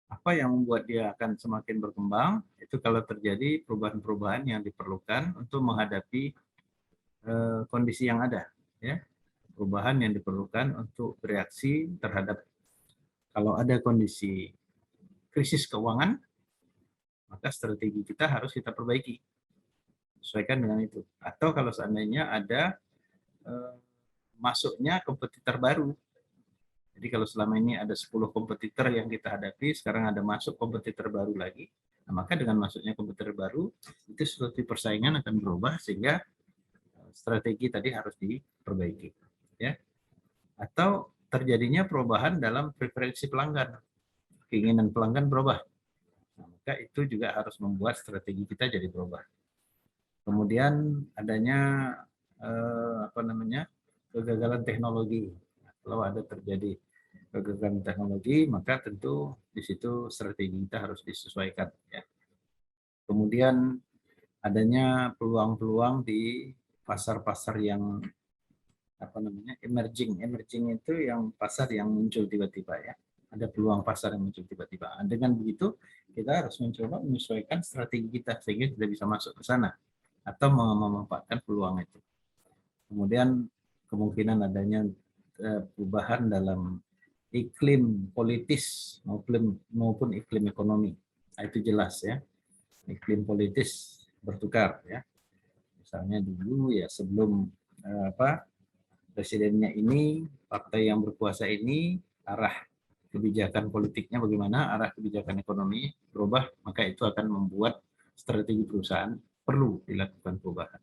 Apa yang membuat dia akan semakin berkembang itu kalau terjadi perubahan-perubahan yang diperlukan untuk menghadapi kondisi yang ada, ya. Perubahan yang diperlukan untuk bereaksi terhadap kalau ada kondisi krisis keuangan, maka strategi kita harus kita perbaiki sesuaikan dengan itu. Atau kalau seandainya ada masuknya kompetitor baru. Jadi kalau selama ini ada 10 kompetitor yang kita hadapi, sekarang ada masuk kompetitor baru lagi. Nah, maka dengan masuknya kompetitor baru, itu strategi persaingan akan berubah sehingga strategi tadi harus diperbaiki. Ya. Atau terjadinya perubahan dalam preferensi pelanggan. Keinginan pelanggan berubah. Nah, maka itu juga harus membuat strategi kita jadi berubah. Kemudian adanya kegagalan teknologi. Kalau ada terjadi kegagalan teknologi, maka tentu di situ strategi kita harus disesuaikan. Ya. Kemudian adanya peluang-peluang di pasar-pasar yang emerging. Emerging itu yang pasar yang muncul tiba-tiba ya. Ada peluang pasar yang muncul tiba-tiba. Dengan begitu kita harus mencoba menyesuaikan strategi kita sehingga kita bisa masuk ke sana atau memanfaatkan peluang itu. Kemudian kemungkinan adanya perubahan dalam iklim politis maupun iklim ekonomi. Nah, itu jelas ya. Iklim politis bertukar ya. Misalnya dulu ya sebelum presidennya ini, partai yang berkuasa ini, arah kebijakan politiknya bagaimana, arah kebijakan ekonomi berubah, maka itu akan membuat strategi perusahaan perlu dilakukan perubahan.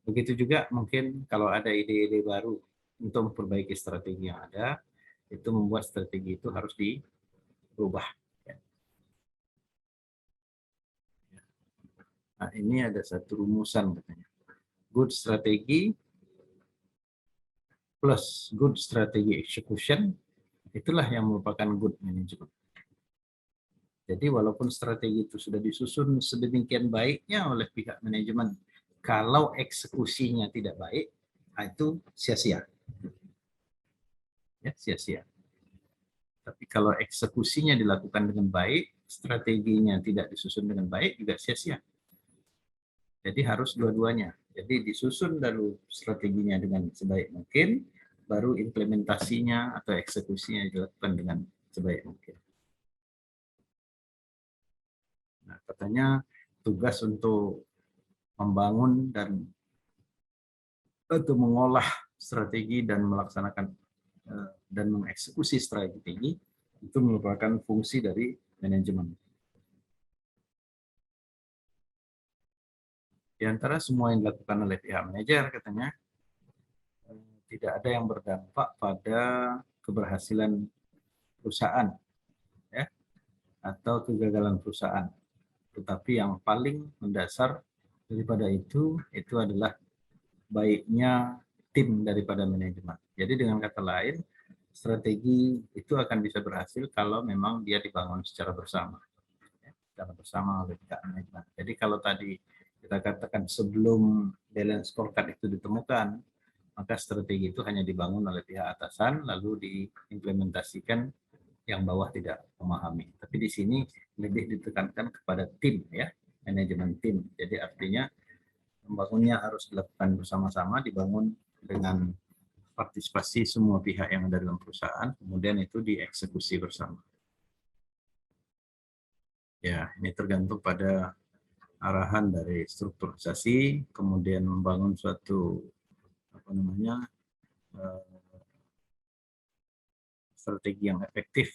Begitu juga mungkin kalau ada ide-ide baru untuk memperbaiki strategi yang ada, itu membuat strategi itu harus diubah. Nah, ini ada satu rumusan katanya. Good strategi plus good strategy execution, itulah yang merupakan good management. Jadi walaupun strategi itu sudah disusun sedemikian baiknya oleh pihak manajemen, kalau eksekusinya tidak baik, itu sia-sia. Ya, sia-sia. Tapi kalau eksekusinya dilakukan dengan baik, strateginya tidak disusun dengan baik, juga sia-sia. Jadi harus dua-duanya. Jadi disusun dulu strateginya dengan sebaik mungkin, baru implementasinya atau eksekusinya dilakukan dengan sebaik mungkin. Nah, katanya tugas untuk membangun dan untuk mengolah strategi dan melaksanakan dan mengeksekusi strategi itu merupakan fungsi dari manajemen. Di antara semua yang dilakukan oleh pihak manajer katanya tidak ada yang berdampak pada keberhasilan perusahaan ya atau kegagalan perusahaan. Tetapi yang paling mendasar daripada itu adalah baiknya tim daripada manajemen. Jadi dengan kata lain, strategi itu akan bisa berhasil kalau memang dia dibangun secara bersama. Secara bersama oleh pihak manajemen. Jadi kalau tadi kita katakan sebelum balance scorecard itu ditemukan, maka strategi itu hanya dibangun oleh pihak atasan lalu diimplementasikan yang bawah tidak memahami. Tapi di sini lebih ditekankan kepada tim ya, manajemen tim. Jadi artinya membangunnya harus dilakukan bersama-sama, dibangun dengan partisipasi semua pihak yang ada dalam perusahaan, kemudian itu dieksekusi bersama. Ya, ini tergantung pada arahan dari strukturisasi, kemudian membangun suatu strategi yang efektif,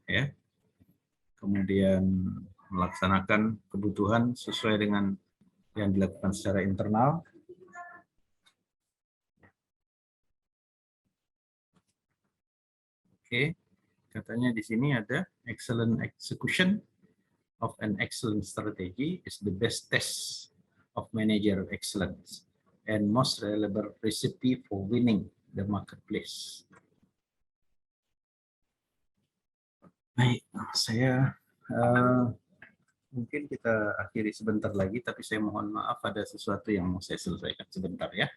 ya. Kemudian melaksanakan kebutuhan sesuai dengan yang dilakukan secara internal. Oke, katanya di sini ada excellent execution of an excellent strategy is the best test of manager excellence and most reliable recipe for winning the marketplace. Baik, saya mungkin kita akhiri sebentar lagi, tapi saya mohon maaf ada sesuatu yang mau saya selesaikan sebentar ya.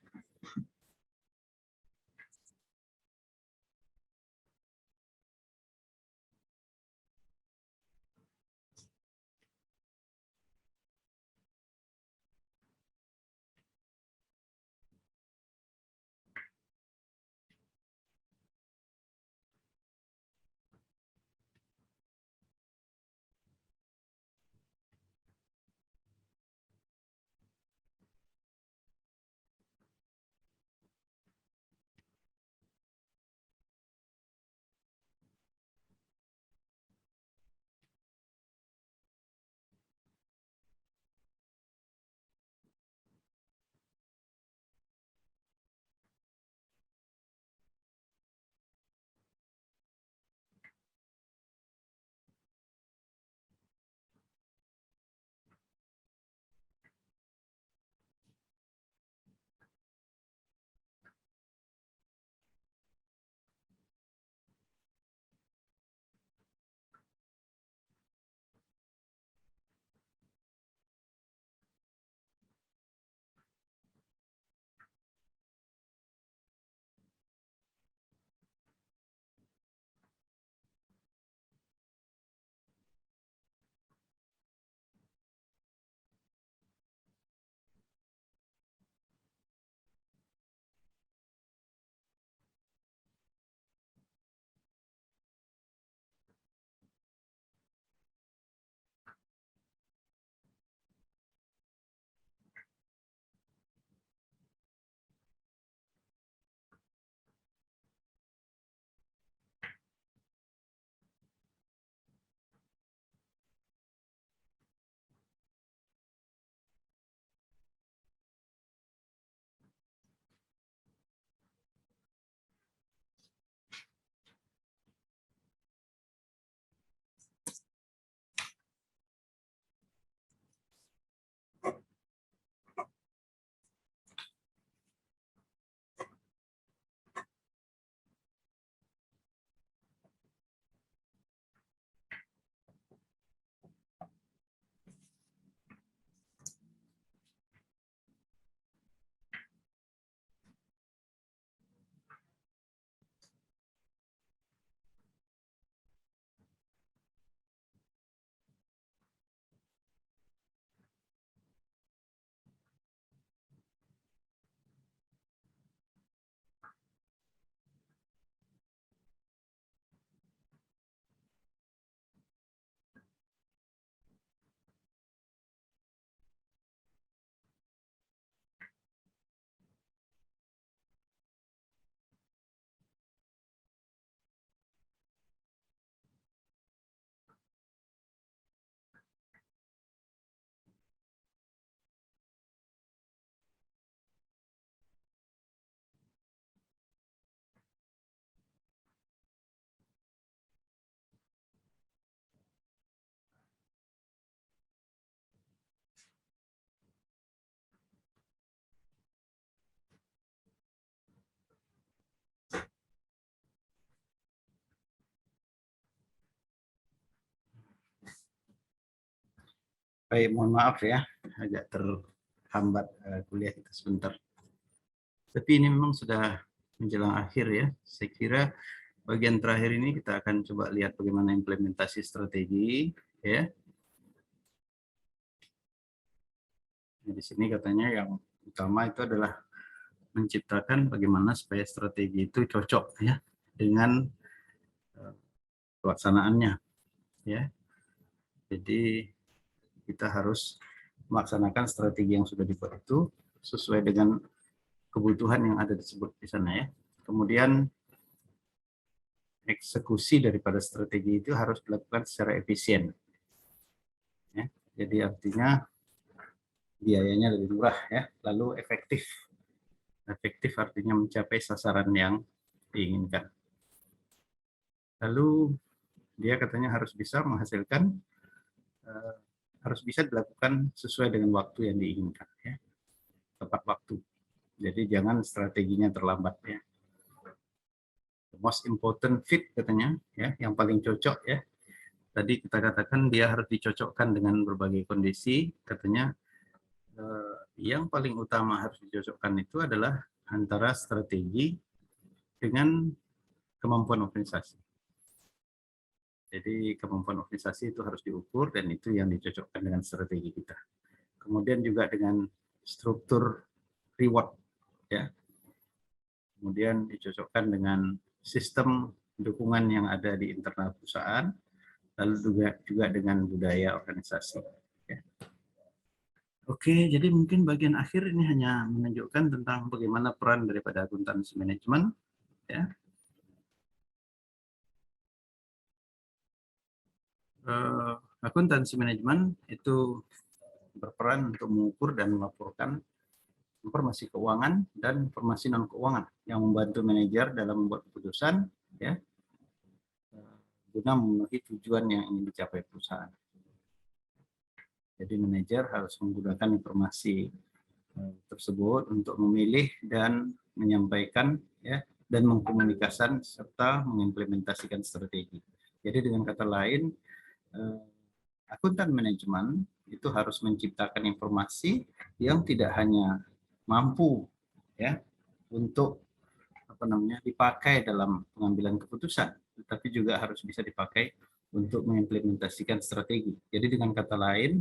Baik, mohon maaf ya, agak terhambat kuliah kita sebentar. Tapi ini memang sudah menjelang akhir ya. Saya kira bagian terakhir ini kita akan coba lihat bagaimana implementasi strategi ya. Nah, di sini katanya yang utama itu adalah menciptakan bagaimana supaya strategi itu cocok ya dengan pelaksanaannya ya. Jadi kita harus melaksanakan strategi yang sudah dibuat itu sesuai dengan kebutuhan yang ada disebut di sana ya. Kemudian eksekusi daripada strategi itu harus dilakukan secara efisien. Ya. Jadi artinya biayanya lebih murah ya, lalu efektif. Efektif artinya mencapai sasaran yang diinginkan. Lalu dia katanya harus bisa menghasilkan, harus bisa dilakukan sesuai dengan waktu yang diinginkan ya, tepat waktu. Jadi jangan strateginya terlambat ya. The most important fit katanya ya, yang paling cocok ya. Tadi kita katakan dia harus dicocokkan dengan berbagai kondisi, katanya yang paling utama harus dicocokkan itu adalah antara strategi dengan kemampuan organisasi. Jadi kemampuan organisasi itu harus diukur dan itu yang dicocokkan dengan strategi kita. Kemudian juga dengan struktur reward ya. Kemudian dicocokkan dengan sistem dukungan yang ada di internal perusahaan, lalu juga dengan budaya organisasi. Ya. Oke, jadi mungkin bagian akhir ini hanya menunjukkan tentang bagaimana peran daripada akuntansi manajemen. Ya. Akuntansi manajemen itu berperan untuk mengukur dan melaporkan informasi keuangan dan informasi non keuangan yang membantu manajer dalam membuat keputusan ya guna memenuhi tujuan yang ingin dicapai perusahaan. Jadi manajer harus menggunakan informasi tersebut untuk memilih dan menyampaikan ya dan mengkomunikasikan serta mengimplementasikan strategi. Jadi dengan kata lain akuntan manajemen itu harus menciptakan informasi yang tidak hanya mampu ya untuk dipakai dalam pengambilan keputusan, tetapi juga harus bisa dipakai untuk mengimplementasikan strategi. Jadi dengan kata lain,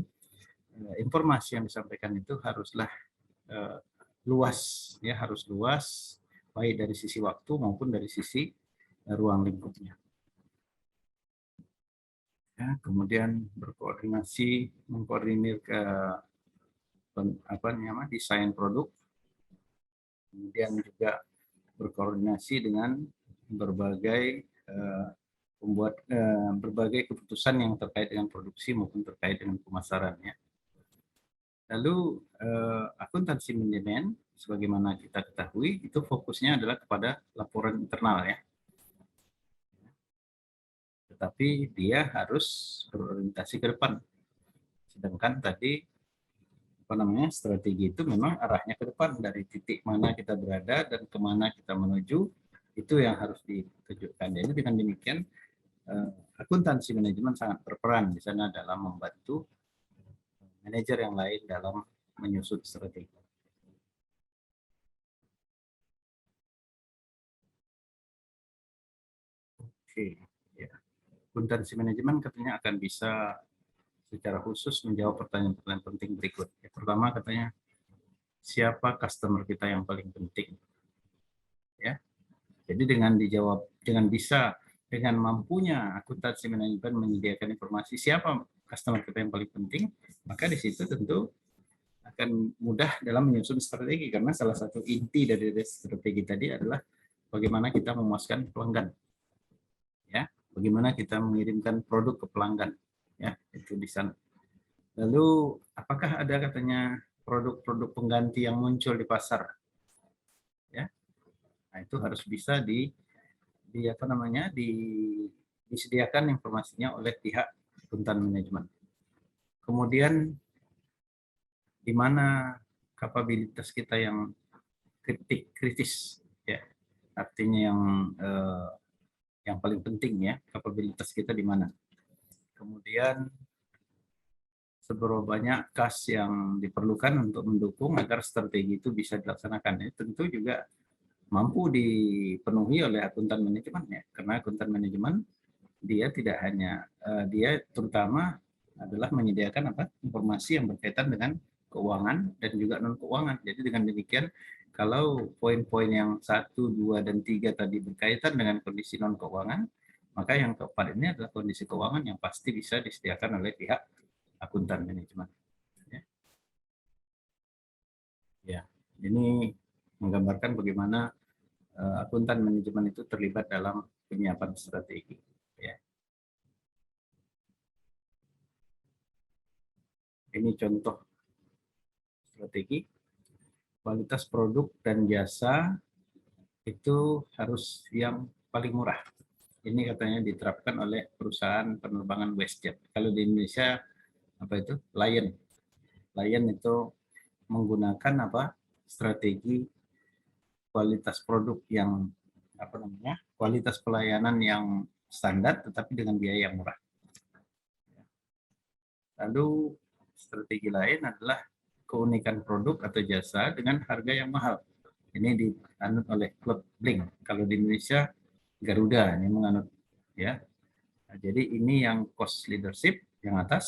informasi yang disampaikan itu haruslah luas ya, harus luas baik dari sisi waktu maupun dari sisi ruang lingkupnya. Ya, kemudian berkoordinasi, mengkoordinir ke desain produk, kemudian juga berkoordinasi dengan berbagai berbagai keputusan yang terkait dengan produksi maupun terkait dengan pemasarannya. Lalu akuntansi manajemen, sebagaimana kita ketahui, itu fokusnya adalah kepada laporan internal ya. Tetapi dia harus berorientasi ke depan. Sedangkan tadi strategi itu memang arahnya ke depan, dari titik mana kita berada dan kemana kita menuju, itu yang harus ditujukan. Jadi dengan demikian akuntansi manajemen sangat berperan di sana dalam membantu manajer yang lain dalam menyusun strategi. Oke, ya. Akuntansi manajemen katanya akan bisa secara khusus menjawab pertanyaan-pertanyaan penting berikut. Yang pertama katanya, siapa customer kita yang paling penting? Ya. Jadi dengan dijawab, dengan mampunya akuntansi manajemen menyediakan informasi siapa customer kita yang paling penting, maka di situ tentu akan mudah dalam menyusun strategi, karena salah satu inti dari strategi tadi adalah bagaimana kita memuaskan pelanggan, ya, bagaimana kita mengirimkan produk ke pelanggan, ya, itu di sana. Lalu apakah ada katanya produk-produk pengganti yang muncul di pasar, ya, nah itu harus bisa disediakan informasinya oleh pihak akuntan manajemen. Kemudian di mana kapabilitas kita yang kritis ya, artinya yang paling penting ya, kapabilitas kita di mana. Kemudian seberapa banyak kas yang diperlukan untuk mendukung agar strategi itu bisa dilaksanakan. Ya, tentu juga mampu dipenuhi oleh akuntan manajemen ya, karena akuntan manajemen dia tidak hanya dia terutama adalah menyediakan apa informasi yang berkaitan dengan keuangan dan juga non keuangan. Jadi dengan demikian kalau poin-poin yang 1, 2, dan 3 tadi berkaitan dengan kondisi non keuangan, maka yang keempat ini adalah kondisi keuangan yang pasti bisa disediakan oleh pihak akuntan manajemen. Ya, ya. Ini menggambarkan bagaimana akuntan manajemen itu terlibat dalam penyiapan strategi. Ya. Ini contoh strategi. Kualitas produk dan jasa itu harus yang paling murah. Ini katanya diterapkan oleh perusahaan penerbangan WestJet. Kalau di Indonesia apa itu? Lion. Lion itu menggunakan apa? Strategi kualitas produk yang apa namanya? Kualitas pelayanan yang standar tetapi dengan biaya yang murah. Lalu strategi lain adalah keunikan produk atau jasa dengan harga yang mahal. Ini dianut oleh klub Blink. Kalau di Indonesia Garuda ini menganut ya. Nah, jadi ini yang cost leadership yang atas,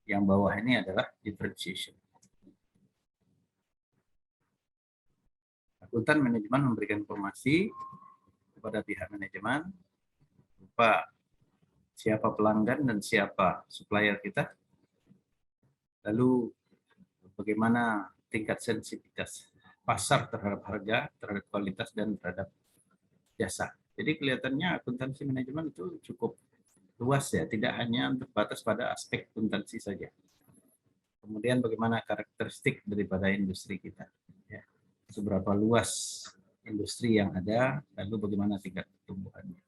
yang bawah ini adalah differentiation. Akuntan manajemen memberikan informasi kepada pihak manajemen berupa siapa pelanggan dan siapa supplier kita. Lalu bagaimana tingkat sensitivitas pasar terhadap harga, terhadap kualitas, dan terhadap jasa. Jadi kelihatannya akuntansi manajemen itu cukup luas ya, tidak hanya terbatas pada aspek akuntansi saja. Kemudian bagaimana karakteristik daripada industri kita, ya. Seberapa luas industri yang ada, lalu bagaimana tingkat pertumbuhannya.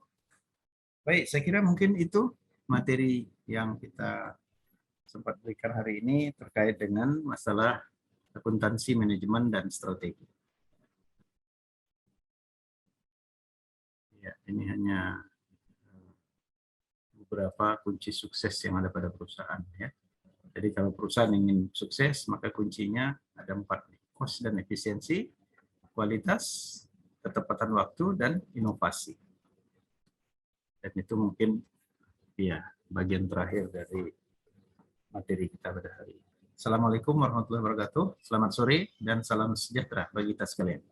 Baik, saya kira mungkin itu materi yang kita sempat berikan hari ini terkait dengan masalah akuntansi manajemen dan strategi. Ya, ini hanya beberapa kunci sukses yang ada pada perusahaan ya. Jadi kalau perusahaan ingin sukses maka kuncinya ada 4, cost dan efisiensi, kualitas, ketepatan waktu, dan inovasi. Dan itu mungkin ya bagian terakhir dari materi kita pada hari ini. Assalamualaikum warahmatullahi wabarakatuh. Selamat sore dan salam sejahtera bagi kita sekalian.